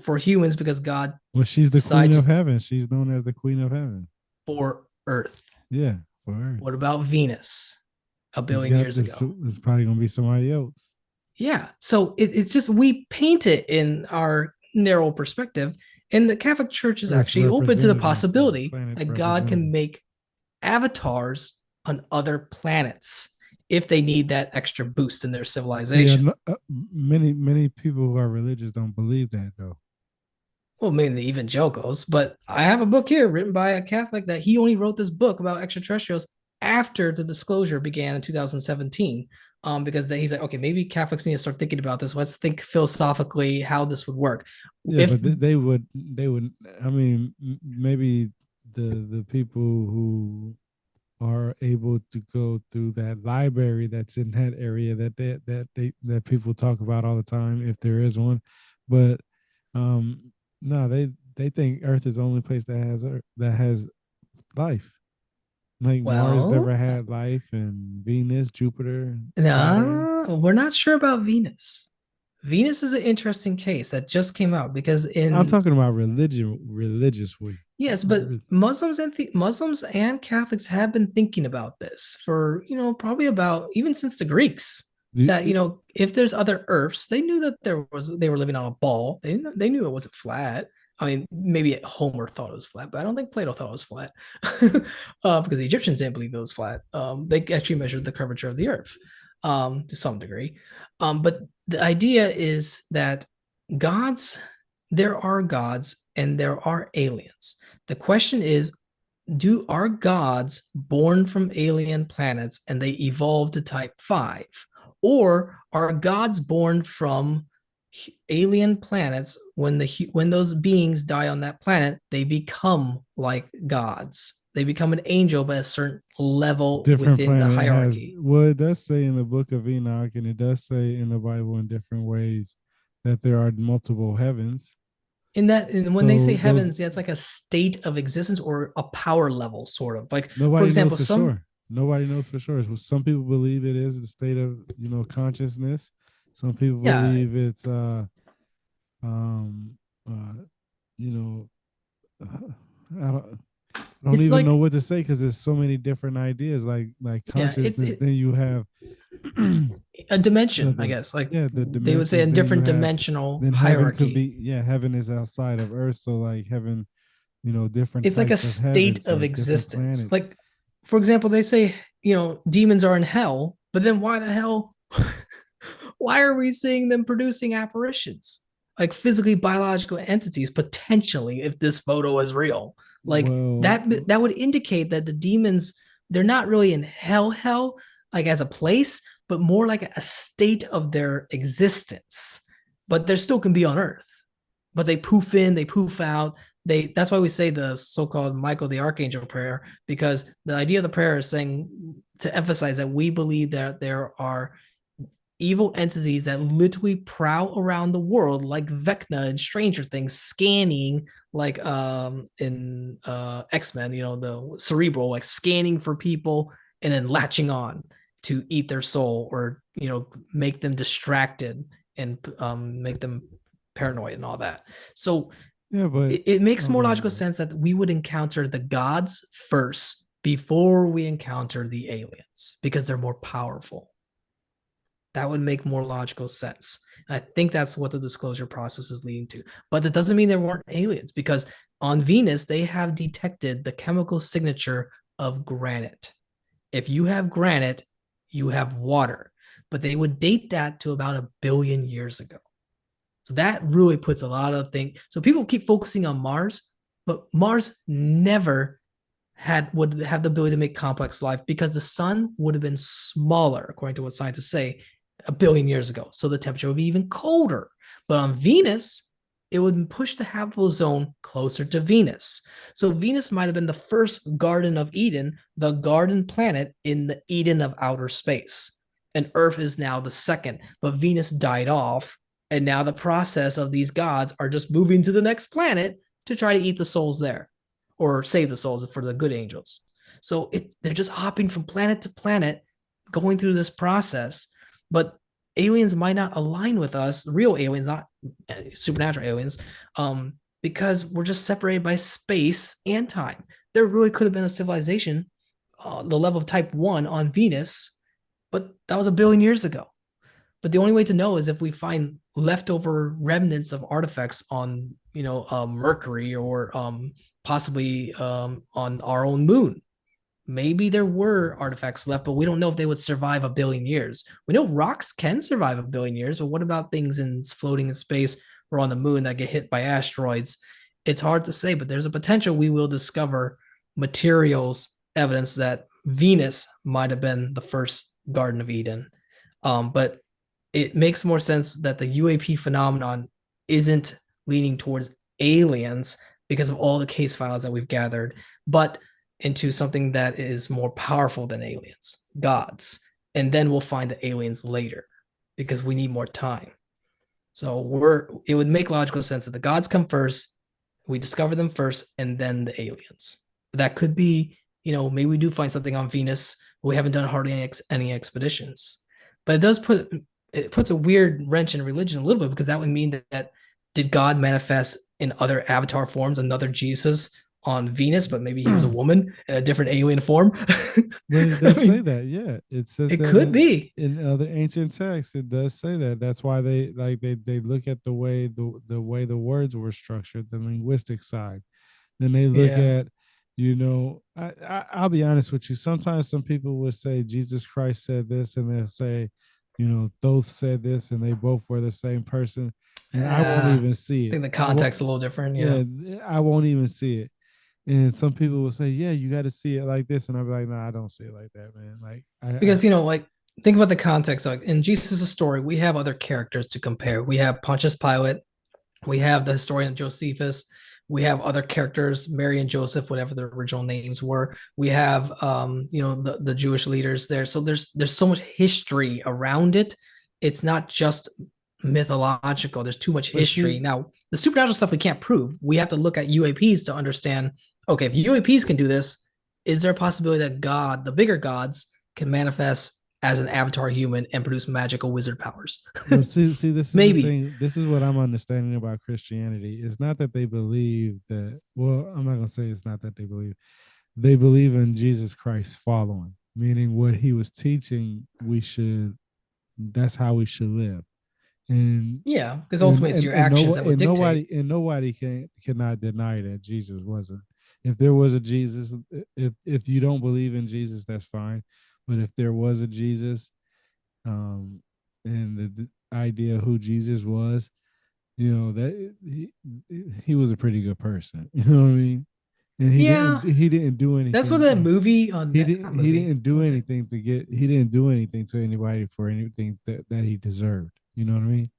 for humans, because God Well, she's the queen decided of to, heaven. She's known as the queen of heaven. for Earth. Yeah, for her. What about Venus a He's billion got years this. ago? It's probably gonna be somebody else. Yeah. So it's just, we paint it in our narrow perspective. And the Catholic Church is Earth's actually open to the representatives, possibility planet's that God can representatives. make avatars on other planets if they need that extra boost in their Yeah, civilization. no, many people who are religious don't believe that though. Well, maybe the evangelicals, but I have a book here written by a Catholic that he only wrote this book about extraterrestrials after the disclosure began in 2017. Because he's like, okay, maybe Catholics need to start thinking about this. Let's think philosophically how this would work. Yeah, If but they would. I mean, maybe the people who are able to go through that library that's in that area that people talk about all the time, if there is one, but no, they think Earth is the only place that has life. Like Mars Well, never had life, and Venus, Jupiter, Saturn. no, we're not sure about Venus. Venus is an interesting case that just came out because I'm in talking about religion, religiously. yes, but Muslims and Catholics have been thinking about this for, probably about even since the Greeks. That, if there's other Earths, they knew that they were living on a ball. They knew it wasn't flat. I mean, maybe Homer thought it was flat, but I don't think Plato thought it was flat, because the Egyptians didn't believe it was flat. They actually measured the curvature of the Earth, to some degree. But the idea is that gods, there are gods and there are aliens. The question is, do our gods born from alien planets and they evolved to type 5? Or are gods born from alien planets? When those beings die on that planet, they become like gods. They become an angel by a certain level Different within the planet has, hierarchy. well, it does say in the book of Enoch, and it does say in the Bible in different ways that there are multiple heavens. And when they say So those, heavens, yeah, it's like a state of existence or a power level, sort of. Like, for nobody knows example, for some sure. Nobody knows for sure. Some people believe it is the state of, consciousness. Some people yeah, believe it's um uh you know I don't it's even know like, what to say because there's so many different ideas like yeah, it's consciousness. Then you have a the, dimension, I the guess. Like, yeah, the they would say a dimensions. Then you different have, dimensional then heaven could hierarchy. be, yeah, heaven is outside of earth, so like heaven, different It's like a types of state heavens of or different existence. planets. Like, for example, they say, demons are in hell, but then why the hell why are we seeing them producing apparitions? Like physically biological entities, potentially, if this photo is real. Like, Well, that would indicate that the demons, they're not really in hell, like as a place, but more like a state of their existence. But they still can be on Earth. But they poof in, they poof out. That's why we say the so-called Michael the Archangel prayer, because the idea of the prayer is saying, to emphasize that we believe that there are evil entities that literally prowl around the world like Vecna and Stranger Things, scanning, like in X-Men, the Cerebral, like scanning for people and then latching on to eat their soul, or make them distracted and make them paranoid and all that. So yeah, but it makes more okay, logical sense that we would encounter the gods first before we encounter the aliens, because they're more powerful. That would make more logical sense. And I think that's what the disclosure process is leading to. But that doesn't mean there weren't aliens, because on Venus, they have detected the chemical signature of granite. If you have granite, you have water. But they would date that to about 1 billion years ago. So that really puts a lot of things. So people keep focusing on Mars, but Mars never would have the ability to make complex life, because the sun would have been smaller, according to what scientists say, 1 billion years ago. So the temperature would be even colder. But on Venus, it would push the habitable zone closer to Venus. So Venus might have been the first Garden of Eden, the garden planet in the Eden of outer space. And Earth is now the second, but Venus died off. And now the process of these gods are just moving to the next planet to try to eat the souls there, or save the souls for the good angels. So they're just hopping from planet to planet, going through this process. But aliens might not align with us, real aliens, not supernatural aliens, because we're just separated by space and time. There really could have been a civilization, the level of type 1 on Venus, but that was 1 billion years ago. But the only way to know is if we find leftover remnants of artifacts on, Mercury, or possibly on our own moon. Maybe there were artifacts left, but we don't know if they would survive 1 billion years. We know rocks can survive 1 billion years, but what about things floating in space or on the moon that get hit by asteroids? It's hard to say, but there's a potential we will discover materials, evidence that Venus might have been the first Garden of Eden. But it makes more sense that the UAP phenomenon isn't leaning towards aliens because of all the case files that we've gathered, but into something that is more powerful than aliens, gods. And then we'll find the aliens later, because we need more time. So it would make logical sense that the gods come first, we discover them first, and then the aliens. That could be, maybe we do find something on Venus, but we haven't done hardly any expeditions. But it does put it puts a weird wrench in religion a little bit because that would mean that did God manifest in other avatar forms, another Jesus on Venus, but maybe he was a woman in a different alien form. But it I does say mean, that, yeah. It says it that could be. in other ancient texts. It does say that. That's why they look at the way the words were structured, the linguistic side. Then they look Yeah. at, I'll be honest with you. Sometimes some people would say Jesus Christ said this, and they'll say, Thoth said this, and they both were the same person, and I won't I even see it. think the I context won't. is a little different. Yeah. Yeah, I won't even see it. And some people will say, "Yeah, you got to see it like this," and I'll be like, "No, I don't see it like that, man." Like, Because, like, think about the context. Like, in Jesus' story, we have other characters to compare. We have Pontius Pilate, we have the historian Josephus, we have other characters, Mary and Joseph, whatever their original names were. We have the Jewish leaders there. So there's so much history around it. It's not just mythological. There's too much but history. see, Now, the supernatural stuff we can't prove. We have to look at UAPs to understand, okay, if UAPs can do this, is there a possibility that God, the bigger gods, can manifest as an avatar human and produce magical wizard powers? but see, this is the Maybe. thing. This is what I'm understanding about Christianity. It's not that they believe that. Well, I'm not gonna say it's not that they believe. They believe in Jesus Christ following, meaning what he was teaching. We should. That's how we should live. And Yeah, because ultimately it's your actions that would dictate. nobody cannot deny that Jesus wasn't. If there was a Jesus, if you don't believe in Jesus, that's fine. But if there was a Jesus, um, and the idea of who Jesus was, that he was a pretty good person. You know what I mean? And Yeah, he didn't do that's what that anything. movie on He net, didn't not he movie. didn't do What's it? anything to get he didn't do anything to anybody for anything that he deserved. You know what I mean?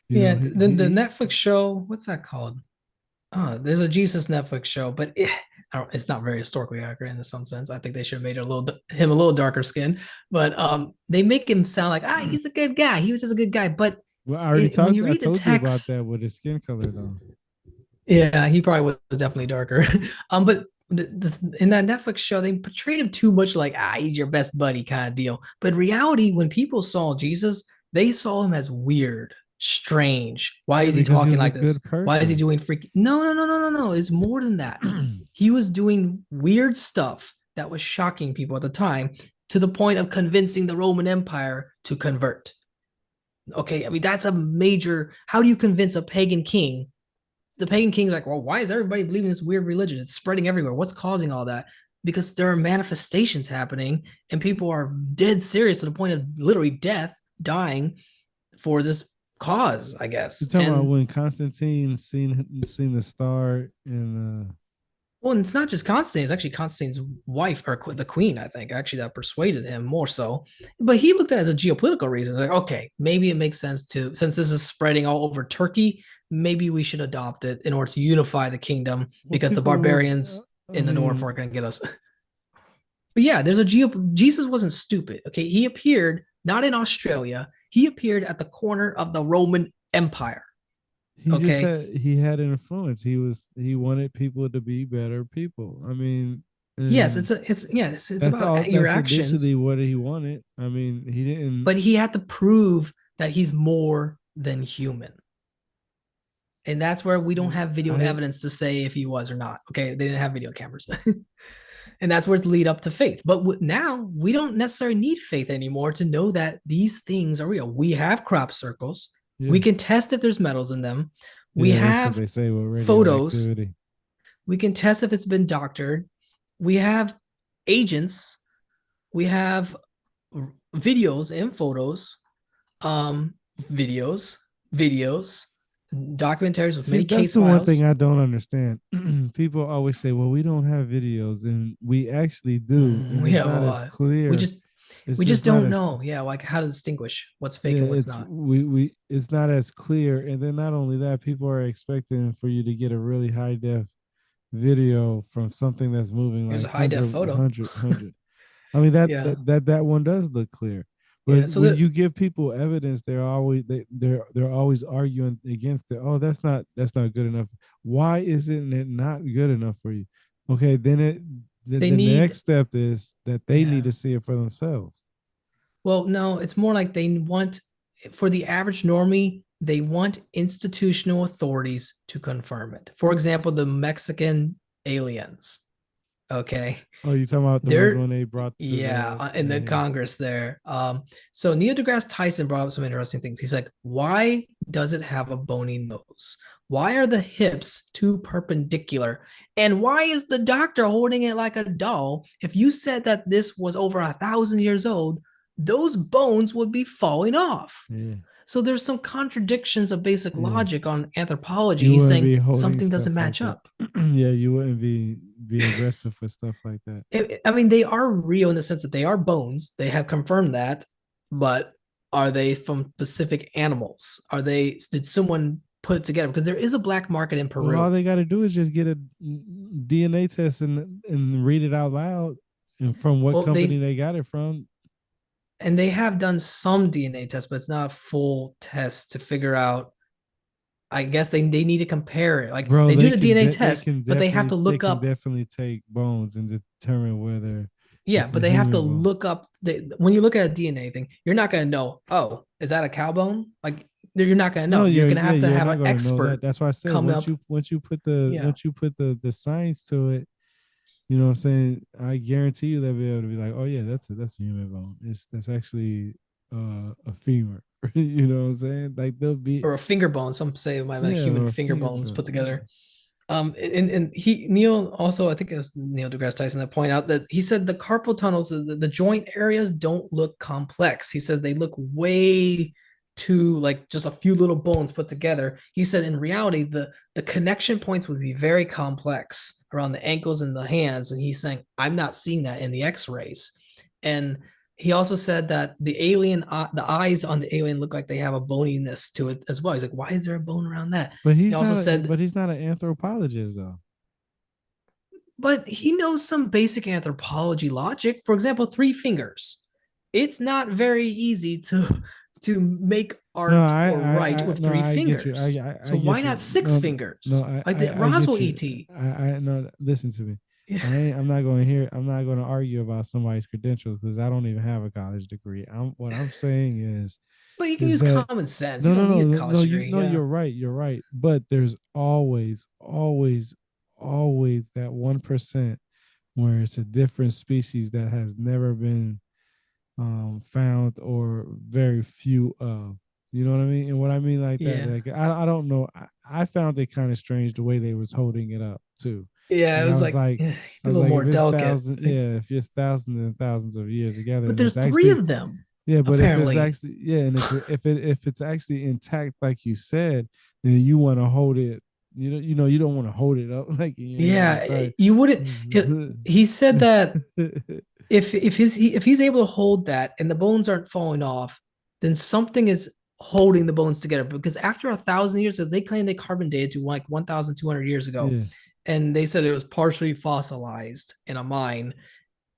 You Yeah, know, the Netflix show. What's that called? Oh, there's a Jesus Netflix show, but it's not very historically accurate in some sense. I think they should have made him a little darker skin, but they make him sound like he's a good guy. He was just a good guy, but well, I already when you I read the told you about text, that with his skin color though. yeah, he probably was definitely darker. But in that Netflix show, they portrayed him too much like he's your best buddy kind of deal. But in reality, when people saw Jesus, they saw him as weird, strange. Why Yeah, is he because he talking was a like this? good Why is he person. doing freaky? No, no, no, no, no, no. It's more than that. He was doing weird stuff that was shocking people at the time to the point of convincing the Roman Empire to convert. Okay, I mean that's a major. How do you convince a pagan king? The pagan king's like, well, why is everybody believing this weird religion? It's spreading everywhere. What's causing all that? Because there are manifestations happening and people are dead serious to the point of literally death, dying for this cause, I You're guess. talking about And when Constantine seen the star in well, it's not just Constantine, it's actually Constantine's wife or the queen, I think, actually, that persuaded him more so. But he looked at it as a geopolitical reason. Like, okay, maybe it makes sense to, since this is spreading all over Turkey, maybe we should adopt it in order to unify the kingdom well because the people would barbarians I in the north mean aren't going to get us. But yeah, there's a Jesus wasn't stupid. Okay, he appeared not in Australia. He appeared at the corner of the Roman Empire. Okay, he had an influence. He wanted people to be better people. I mean, yes, and it's about your that's actions, initially what he wanted. I mean, he didn't. but he had to prove that he's more than human. And that's where we don't have video I evidence to say if he was or not. Okay, they didn't have video cameras. And that's where it lead up to faith. But now we don't necessarily need faith anymore to know that these things are real. We have crop circles. yeah We can test if there's metals in them. We yeah that's what have they say with photos. radioactivity. We can test if it's been doctored. We have agents. We have videos and photos, um, videos, videos, documentaries with See, many that's case the one thing files. I don't understand. People always say, "Well, we don't have videos," and we actually do, and We it's have a not as lot. We clear. just It's we just just not don't as know. Yeah, like how to distinguish what's fake yeah. and what's It's not. we it's not as clear, and then not only that, people are expecting for you to get a really high def video from something that's moving Here's like a high def photo. hundred. I mean Yeah, that one does look clear, but yeah. So when that you give people evidence, they're always arguing against it. Oh, that's not good enough. Why isn't it not good enough for you? Okay, they then the next need. step is that they need Yeah. to see it for themselves. Well, no, it's more like they want for the average normie, they want institutional authorities to confirm it. For example, the Mexican aliens. Okay, Oh, you talking about the ones they're when they brought to yeah the in the Congress there. So Neil deGrasse Tyson brought up some interesting things. He's like, why does it have a bony nose? Why are the hips too perpendicular? And why is the doctor holding it like a doll? If you said that this was over 1,000 years old, those bones would be falling off. yeah, So there's some contradictions of basic yeah. logic on anthropology. You He's wouldn't saying be holding something doesn't stuff like match that. up. Yeah, you wouldn't be aggressive with stuff like that. I mean, they are real in the sense that they are bones. They have confirmed that, but are they from specific animals? Are they? Did someone put it together? Because there is a black market in Well, all Peru. they got to do is just get a DNA test and read it out loud, and from what Well, company they got it from. they have done some DNA tests, but it's not a full test to figure out. I guess they need to compare it. Like Bro, they do the DNA test, but they can definitely take bones and determine whether yeah, it's a but they have to human bone. look up. When you look at a DNA thing, you're not going to know. Oh, is that a cow bone? Like you're not going to No, know. You're going to you're have not an gonna know that. expert That's why I said come up. Yeah, once you put the science to it, you know what I'm saying? I guarantee you they'll be able to be like, oh yeah, that's a human bone. That's actually a femur. You know what I'm saying? Like they'll be or a finger bone. Some say it might have been yeah, human or a finger finger bones bone. put Yeah. together. And he Neil also, I think it was Neil deGrasse Tyson that point out that he said the carpal tunnels, the joint areas don't look complex. He says they look way too like just a few little bones put together. He said in reality the connection points would be very complex around the ankles and the hands. And he's saying I'm not seeing that in the X-rays. And he also said that the eyes on the alien look like they have a boniness to it as well. He's like, why is there a bone around that? He also said But he's not an anthropologist though. but he knows some basic anthropology logic. For example, three fingers. It's not very easy to make No, art or write with no, three I get you. fingers. I So why get not you. six No, no, fingers? Like the I get Roswell you. ET. no, listen to me. Yeah. I'm not going to argue about somebody's credentials because I don't even have a college degree. What I'm saying But you can is use that common sense. You don't need a college degree. no, Yeah. you're right. But there's always that 1% where it's a different species that has never been found or very few of. You know what I mean? And what I mean like that, Yeah. like I don't know. I found it kind of strange the way they was holding it up too. Yeah. It And was like yeah, I be a was little like, more if it's delicate. thousand, yeah, if it's thousands and thousands of years together, But and there's it's three actually, of them, yeah, but if it's apparently. actually, yeah, and if it's actually intact, like you said, then you want to hold it. You don't want to hold it up like you want to Yeah. start. You wouldn't he said that if he's able to hold that and the bones aren't falling off, then something is holding the bones together. Because after 1,000 years, they claim they carbon dated to like 1,200 years ago, yeah. and they said it was partially fossilized in a mine.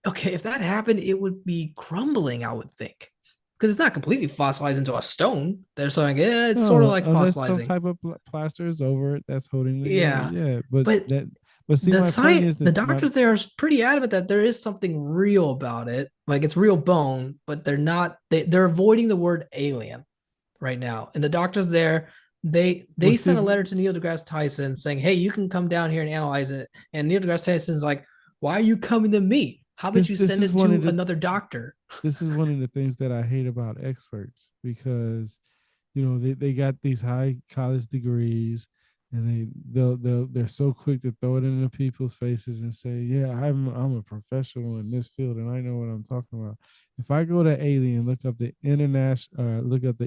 Okay, if that happened, it would be crumbling, I would think, because it's not completely fossilized into a stone. They're saying, yeah, it's sort of No, like unless some fossilizing. type of plaster is over it that's holding together. Yeah, Yeah, but but see, the my point science is the this. My doctors there are pretty adamant that there is something real about it, like it's real bone, but they're avoiding the word alien right now. And the doctors there, well, they see, sent a letter to Neil deGrasse Tyson saying, hey, you can come down here and analyze it. And Neil deGrasse Tyson's like, why are you coming to me? How about you this send is it one of to the another doctor? this is one of the things that I hate about experts because they got these high college degrees and they're so quick to throw it into people's faces and say, yeah, I'm a professional in this field and I know what I'm talking about. If I go to Alien, look up the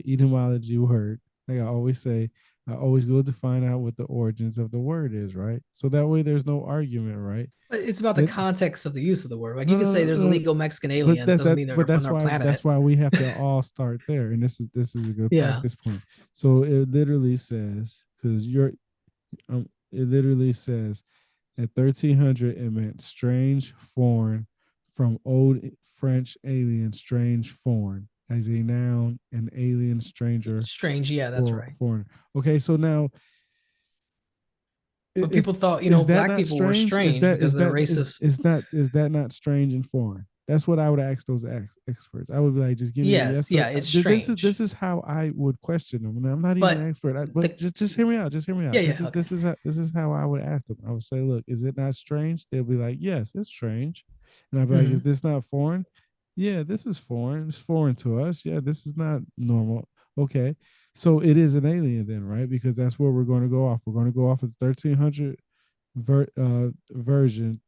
etymology word, like I always say, I always go to find out what the origins of the word is, right? So that way there's no argument, right? It's about the It, context of the use of the word. Like you no, could no, say no, there's no, illegal Mexican aliens, doesn't mean but they're from our planet. that's why we have to all start there, and this is a good Yeah. practice point. So it literally says because it literally says at 1300 it meant strange, foreign, from old French alien, strange, foreign, as a noun, an alien, stranger, Strange. Yeah, that's or right. foreign. Okay, so now But if people thought, is that black not people were strange? strange because they're racist. Is that not strange and foreign? That's what I would ask those experts. I would be like, just give me a Yes, yes or yeah, it's this strange. is how I would question them. And I'm not even an But expert, but the just hear me out. Just hear me yeah, out. yeah, okay. This is how I would ask them. I would say, look, is it not strange? They'll be like, yes, it's strange. And I'd be like, is Hmm. this not foreign? Yeah, this is foreign. It's foreign to us. Yeah, this is not normal. Okay, so it is an alien then, right? Because that's where we're going to go off. We're going to go off as 1300 version,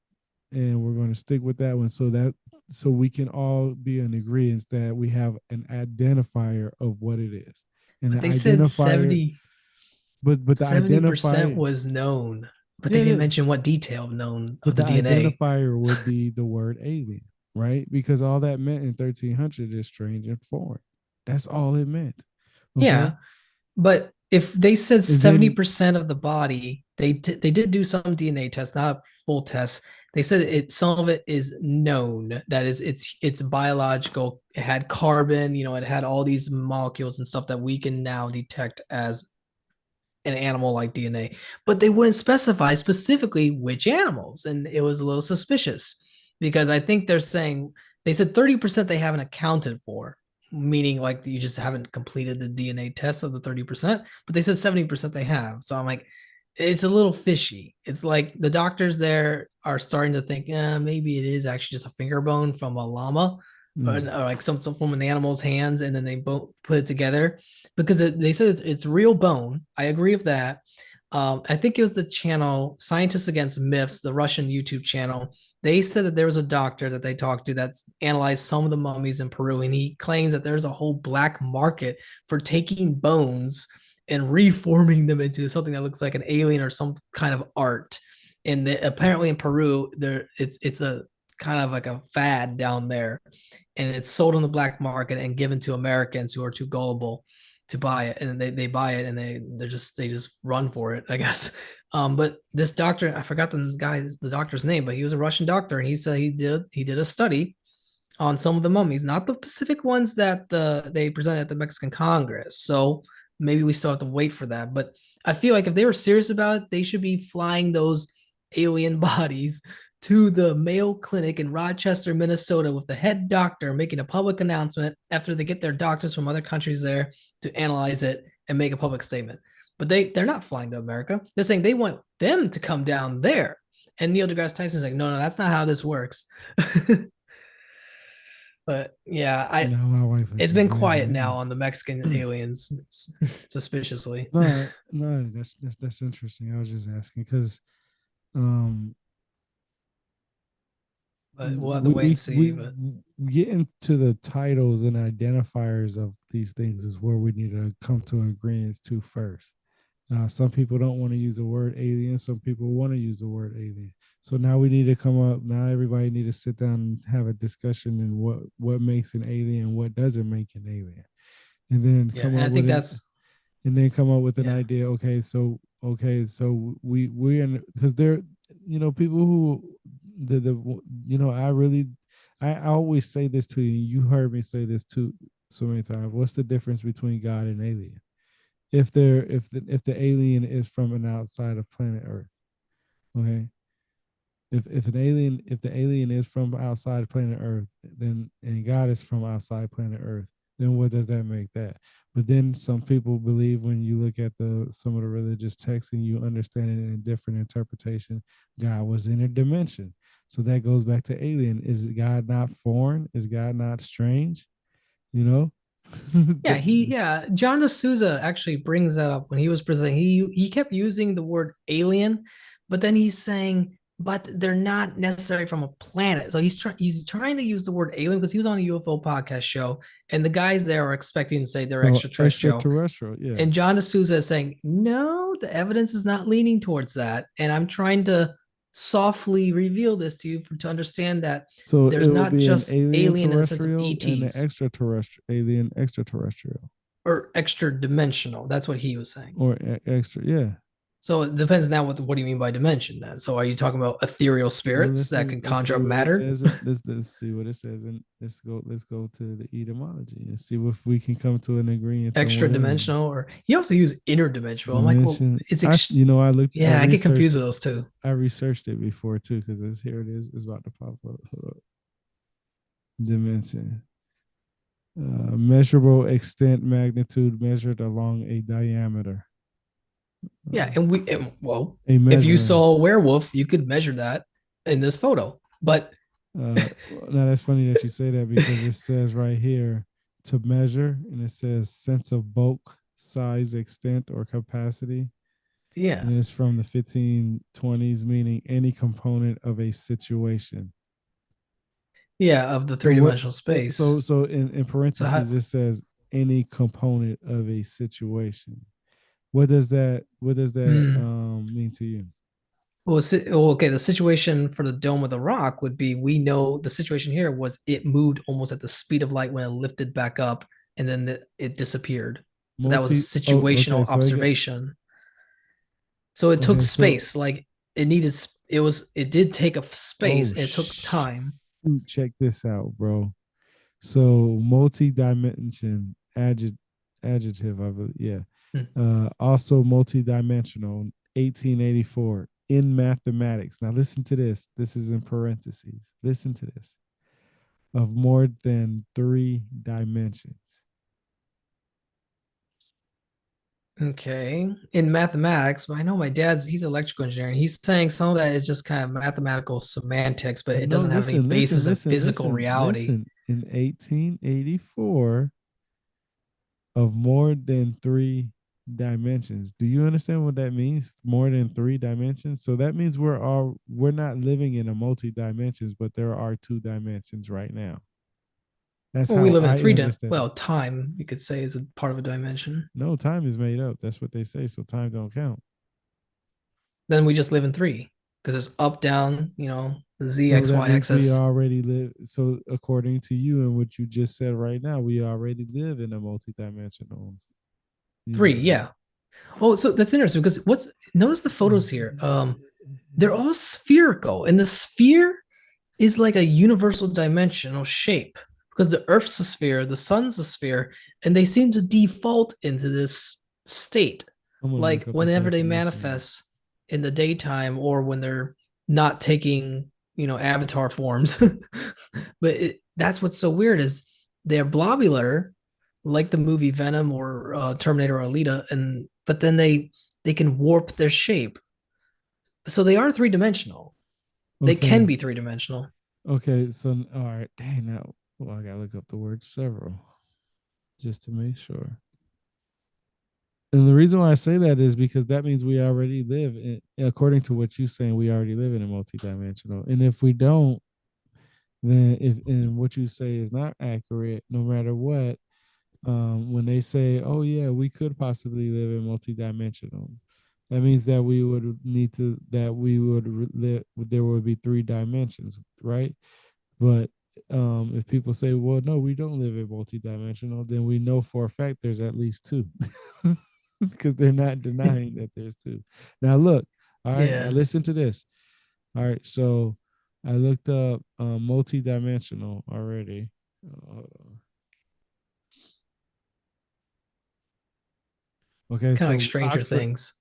and we're going to stick with that one so we can all be in agreement that we have an identifier of what it is, and the But they said identifier, but the 70% identifier, was known, but they yeah, didn't yeah, mention what detail of known of but the the DNA. identifier would be the word alien, right? Because all that meant in 1300 is strange and foreign. That's all it meant. Okay, Yeah, but if they said and then 70% of the body, they did do some DNA tests, not a full test. They said it some of it is known. That is, it's biological. It had carbon, it had all these molecules and stuff that we can now detect as an animal like DNA, but they wouldn't specify specifically which animals. And it was a little suspicious because I think they're saying they said 30% they haven't accounted for, meaning like you just haven't completed the DNA test of the 30%, but they said 70% they have. So I'm like, it's a little fishy. It's like the doctors there are starting to think, maybe it is actually just a finger bone from a llama or like some from an animal's hands, and then they both put it together because they said it's real bone. I agree with that. I think it was the channel Scientists Against Myths, the Russian YouTube channel. They said that there was a doctor that they talked to that's analyzed some of the mummies in Peru, and he claims that there's a whole black market for taking bones and reforming them into something that looks like an alien or some kind of art. And apparently in Peru, it's a kind of like a fad down there, and it's sold on the black market and given to Americans who are too gullible to buy it, and they buy it and they just run for it, I guess. But this doctor, I forgot the doctor's name, but he was a Russian doctor, and he said he did a study on some of the mummies, not the specific ones that they presented at the Mexican Congress. So maybe we still have to wait for that. But I feel like if they were serious about it, they should be flying those alien bodies to the Mayo Clinic in Rochester, Minnesota, with the head doctor making a public announcement after they get their doctors from other countries there to analyze it and make a public statement. But they're not flying to America. They're saying they want them to come down there. And Neil deGrasse Tyson's like, no, that's not how this works. But yeah, no, my wife would it's think, been quiet man. now on the Mexican aliens, suspiciously. No, no, that's interesting. I was just asking because um But we'll have to wait and see. But getting to the titles and identifiers of these things is where we need to come to agreements to first. Some people don't want to use the word alien. Some people want to use the word alien. So now we need to come up. Now everybody need to sit down and have a discussion and what makes an alien, what doesn't make an alien, and then yeah, come and up I with think an that's an yeah, idea. Okay, so we're in because there, people who the I really I always say this to you. You heard me say this too so many times. What's the difference between God and alien? If the alien is from an outside of planet Earth, okay. If the alien is from outside planet Earth, then and God is from outside planet Earth, then what does that make that? But then some people believe when you look at the some of the religious texts and you understand it in a different interpretation, God was in a dimension. So that goes back to alien. Is God not foreign? Is God not strange? You know? yeah. John D'Souza actually brings that up when he was presenting. He kept using the word alien, but then he's saying, but they're not necessarily from a planet. So he's trying to use the word alien because he was on a UFO podcast show, and the guys there are expecting to say they're So extraterrestrial. extraterrestrial, yeah. And John D'Souza is saying, no, the evidence is not leaning towards that. And I'm trying to softly reveal this to you to understand that So it there's will not be an just alien alien in the sense of terrestrial and an ETs extraterrestrial alien extraterrestrial or extra dimensional. That's what he was saying. or extra, yeah. So it depends now. What do you mean by dimension then? So are you talking about ethereal Well, spirits that can let's conjure see up what it matter? says. And let's see what it says, and let's go to the etymology and see if we can come to an agreement on Extra what it means. dimensional, or he also used interdimensional. I'm like, well, Dimension. it's I looked, yeah, I get confused with those two. I researched it before too because here it is. It's about to pop up. Hold up. dimension. Measurable extent magnitude measured along a diameter. Yeah, Uh, well, a if you measuring. saw a werewolf, you could measure that in this photo. But Now that's funny that you say that because it says right here to measure, and it says sense of bulk, size, extent, or capacity, yeah, and it's from the 1520s, meaning any component of a situation. yeah, of the So what? three-dimensional So space. in So how, parentheses it says any component of a situation. What does that mean to you? okay, the situation for the Dome of the Rock would be we know the situation here was it moved almost at the speed of light when it lifted back up and then it disappeared. So that was a Multi. Oh, okay. situational So I get. observation. So it took Okay. So space, like it needed, it did take a space oh and it took time. shoot, check this out, bro. So multi-dimension adjective, I believe. Yeah. Hmm. Also multi-dimensional. 1884 in mathematics. Now listen to this. This is in parentheses. Listen to this. Of more than three dimensions. Okay. In mathematics, I know my dad's he's electrical engineer and he's saying some of that is just kind of mathematical semantics, but it No, doesn't have any basis of physical reality. listen. In 1884, of more than three dimensions. Do you understand what that means? More than three dimensions. So that means we're not living in a multi dimensions, but there are two dimensions right now. That's Well, we how live in I three understand it. well, time you could say is a part of a dimension. No, time is made up. That's what they say. So time don't count. Then we just live in three because it's up, down, the z, So x, that y means we axis. already live. So according to you and what you just said right now, we already live in a multi-dimensional Three, universe. yeah. Oh, so that's interesting because notice the photos here. They're all spherical, and the sphere is like a universal dimensional shape because the Earth's a sphere, the sun's a sphere, and they seem to default into this state. I'm gonna Like look up the whenever they definition. manifest in the daytime or when they're not taking, avatar forms. But that's what's so weird is they're blobular, like the movie Venom or Terminator or Alita, and but then they can warp their shape. So they are three dimensional. They Okay. can be three dimensional. Okay. So all right. Dang now. Well, I gotta look up the word several just to make sure. And the reason why I say that is because that means we already live in, according to what you're saying, we already live in a multidimensional. And if we don't, then if and what you say is not accurate, no matter what, when they say, "Oh yeah, we could possibly live in multidimensional," that means that we would need to that we would live. There would be three dimensions, right? But if people say, "Well, no, we don't live in multidimensional," then we know for a fact there's at least two, because they're not denying that there's two. Now look, all right. Now Yeah, listen to this. All right, so I looked up multidimensional already. Okay, it's kind of like so Stranger Oxford. Things.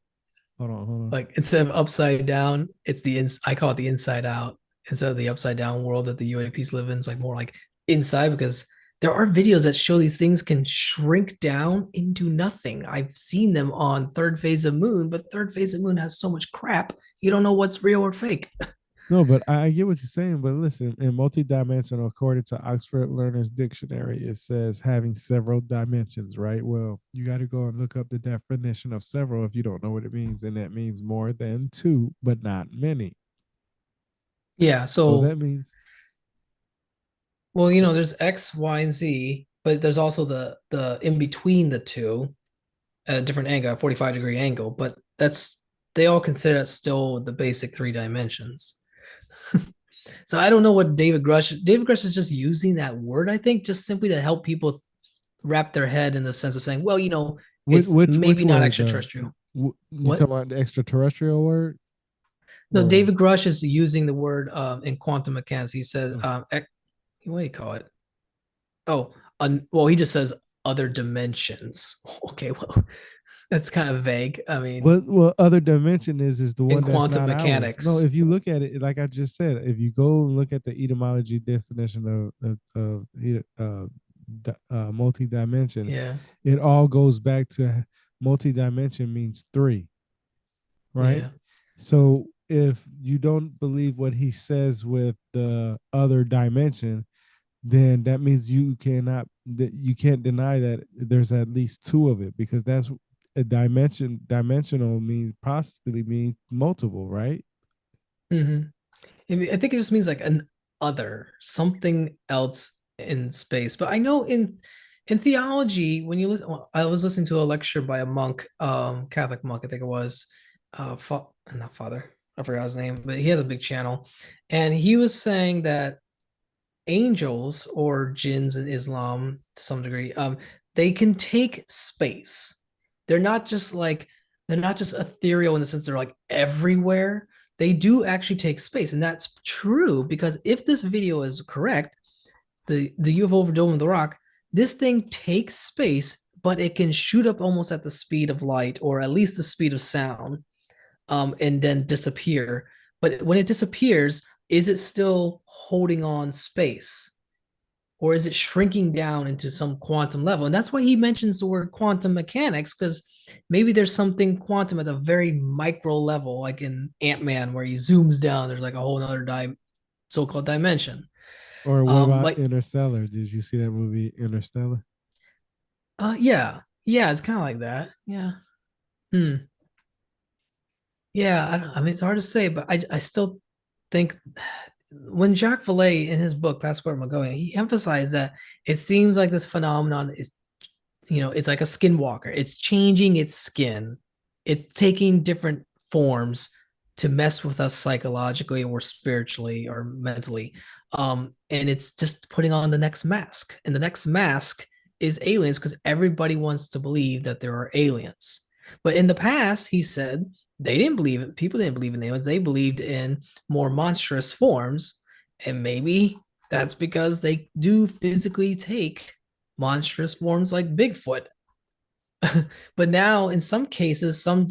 Hold on. Like instead of upside down, it's I call it the inside out. Instead of the upside down world that the UAPs live in, it's like more like inside because there are videos that show these things can shrink down into nothing. I've seen them on Third Phase of Moon, but Third Phase of Moon has so much crap, you don't know what's real or fake. No, but I get what you're saying. But listen, in multidimensional, according to Oxford Learner's Dictionary, it says having several dimensions, right? Well, you got to go and look up the definition of several if you don't know what it means. And that means more than two, but not many. Yeah, So that so means, well, so, there's X, Y, and Z, but there's also the in between the two at a different angle, a 45-degree angle, but that's they all consider it still the basic three dimensions. So I don't know what David Grush is just using that word, I think, just simply to help people wrap their head in the sense of saying, well, it's which maybe not word though? extraterrestrial. You talk What? about the extraterrestrial word No, or David Grush is using the word in quantum mechanics. He says, oh, what do you call it? Oh, well, he just says other dimensions. Okay, well, That's kind of vague. I mean, What other dimension is the in one that's quantum not ours? No, mechanics. if you look at it, like I just said, if you go and look at the etymology definition of multi-dimension, Yeah. it all goes back to multi-dimension means three, right? Yeah. So if you don't believe what he says with the other dimension, then that means you can't deny that there's at least two of it, because that's a dimensional means possibly means multiple, right? Hmm. I think it just means like an other, something else in space. But I know in theology, when you listen, well, I was listening to a lecture by a monk, Catholic monk, I think it was, not father, I forgot his name, but he has a big channel, and he was saying that angels or jinns in Islam to some degree, they can take space. They're not just like they're not just ethereal in the sense they're like everywhere. They do actually take space, and that's true because if this video is correct, the UFO over Dome of the Rock, this thing takes space, but it can shoot up almost at the speed of light, or at least the speed of sound, and then disappear. But when it disappears, is it still holding on space? Or is it shrinking down into some quantum level? And that's why he mentions the word quantum mechanics, because maybe there's something quantum at a very micro level, like in Ant-Man, where he zooms down, there's like a whole other so-called dimension. Or what about Like, Interstellar? Did you see that movie Interstellar? yeah, yeah, it's kind of like that. Yeah. Hmm. Yeah, I mean, it's hard to say, but I still think when Jacques Vallée in his book Passport Magoya, he emphasized that it seems like this phenomenon is, it's like a skinwalker. It's changing its skin. It's taking different forms to mess with us psychologically or spiritually or mentally. And it's just putting on the next mask. And the next mask is aliens because everybody wants to believe that there are aliens. But in the past, he said they didn't believe it. People didn't believe in aliens. They believed in more monstrous forms. And maybe that's because they do physically take monstrous forms like Bigfoot. But now, in some cases, some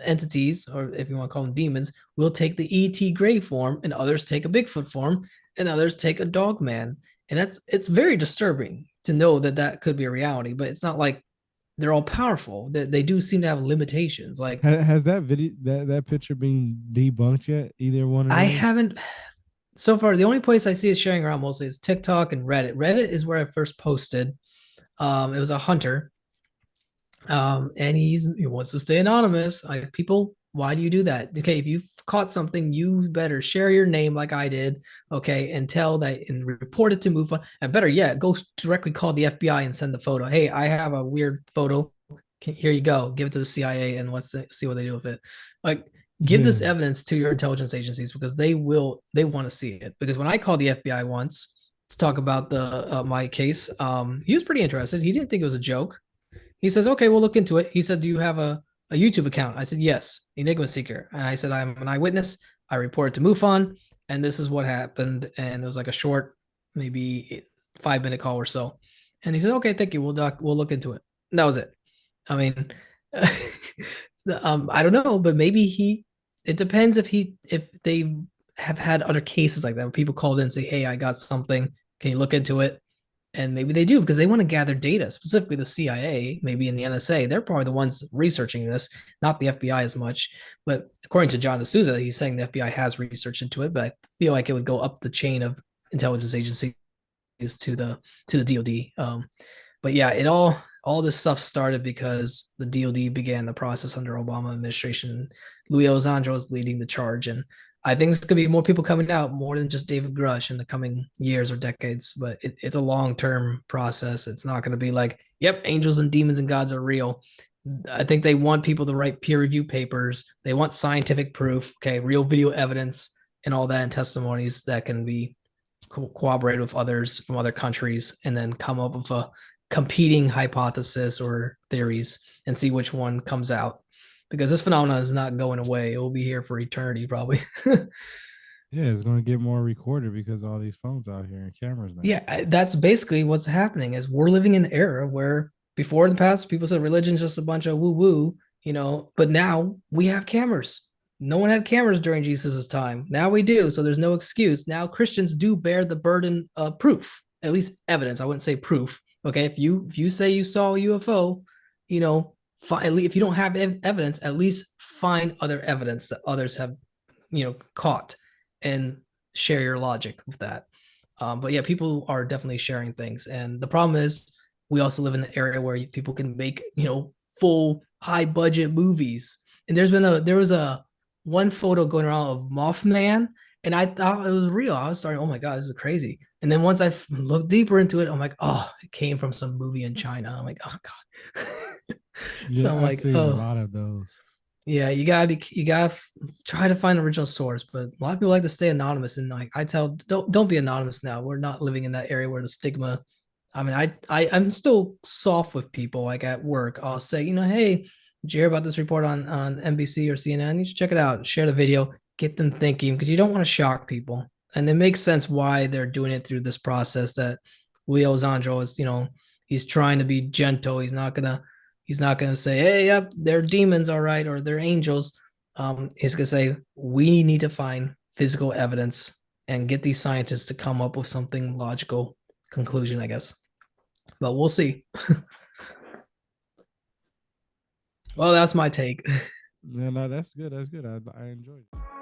entities, or if you want to call them demons, will take the ET gray form, and others take a Bigfoot form, and others take a dog man. And it's very disturbing to know that that could be a reality. But it's not like they're all powerful. They do seem to have limitations. Like Has that video that picture been debunked yet? Either one of I those? haven't so far. The only place I see it sharing around mostly is TikTok and Reddit. Reddit is where I first posted. It was a hunter, and he wants to stay anonymous. People, why do you do that? Okay, if you've caught something, you better share your name like I did, okay, and tell that and report it to MUFA. And better yet, go directly call the FBI and send the photo. Hey, I have a weird photo. Here you go. Give it to the CIA and let's see what they do with it. Like, give Yeah. this evidence to your intelligence agencies because they want to see it. Because when I called the FBI once to talk about the my case, he was pretty interested. He didn't think it was a joke. He says, okay, we'll look into it. He said, do you have a YouTube account? I said, yes, Enigma Seeker. And I said, I'm an eyewitness. I reported to MUFON, and this is what happened. And it was like a short, maybe 5 minute call or so. And he said, okay, thank you. We'll look into it. And that was it. I mean, I don't know, but maybe it depends if they have had other cases like that where people called in and say, hey, I got something. Can you look into it? And maybe they do because they want to gather data, specifically the CIA, maybe in the NSA. They're probably the ones researching this, not the FBI as much. But according to John D'Souza, he's saying the FBI has research into it, but I feel like it would go up the chain of intelligence agencies to the DoD. But yeah, all this stuff started because the DoD began the process under Obama administration. Louis Elizondo is leading the charge, and I think there's going to be more people coming out, more than just David Grush in the coming years or decades. But it's a long term process. It's not going to be like, yep, angels and demons and gods are real. I think they want people to write peer review papers. They want scientific proof, okay, real video evidence and all that, and testimonies that can be corroborated with others from other countries, and then come up with a competing hypothesis or theories and see which one comes out. Because this phenomenon is not going away; it will be here for eternity, probably. Yeah, it's gonna get more recorded because all these phones out here and cameras now. Yeah, that's basically what's happening. Is we're living in an era where Before in the past, people said religion's just a bunch of woo woo, but now we have cameras. No one had cameras during Jesus's time. Now we do. So there's no excuse. Now Christians do bear the burden of proof, at least evidence. I wouldn't say proof. Okay. If you say you saw a UFO, if you don't have evidence, at least find other evidence that others have, caught, and share your logic with that. But yeah, people are definitely sharing things. And the problem is we also live in an area where people can make, full high budget movies. And there was a one photo going around of Mothman, and I thought it was real. I was starting, oh my God, this is crazy. And then once I looked deeper into it, I'm like, oh, it came from some movie in China. I'm like, oh God. So Yeah, I'm I've like, seen a oh, lot of those. yeah, you gotta try to find the original source, but a lot of people like to stay anonymous. And like I tell, don't be anonymous now. We're not living in that area where the stigma. I mean, I'm still soft with people. Like at work, I'll say, hey, did you hear about this report on NBC or CNN? You should check it out. Share the video, get them thinking, because you don't want to shock people. And it makes sense why they're doing it through this process. That Leo Zandro is, he's trying to be gentle. He's not gonna say, hey, yep, they're demons, all right, or they're angels. He's gonna say, we need to find physical evidence and get these scientists to come up with something logical conclusion, I guess. But we'll see. Well, that's my take. Yeah, no, that's good. That's good. I enjoyed it.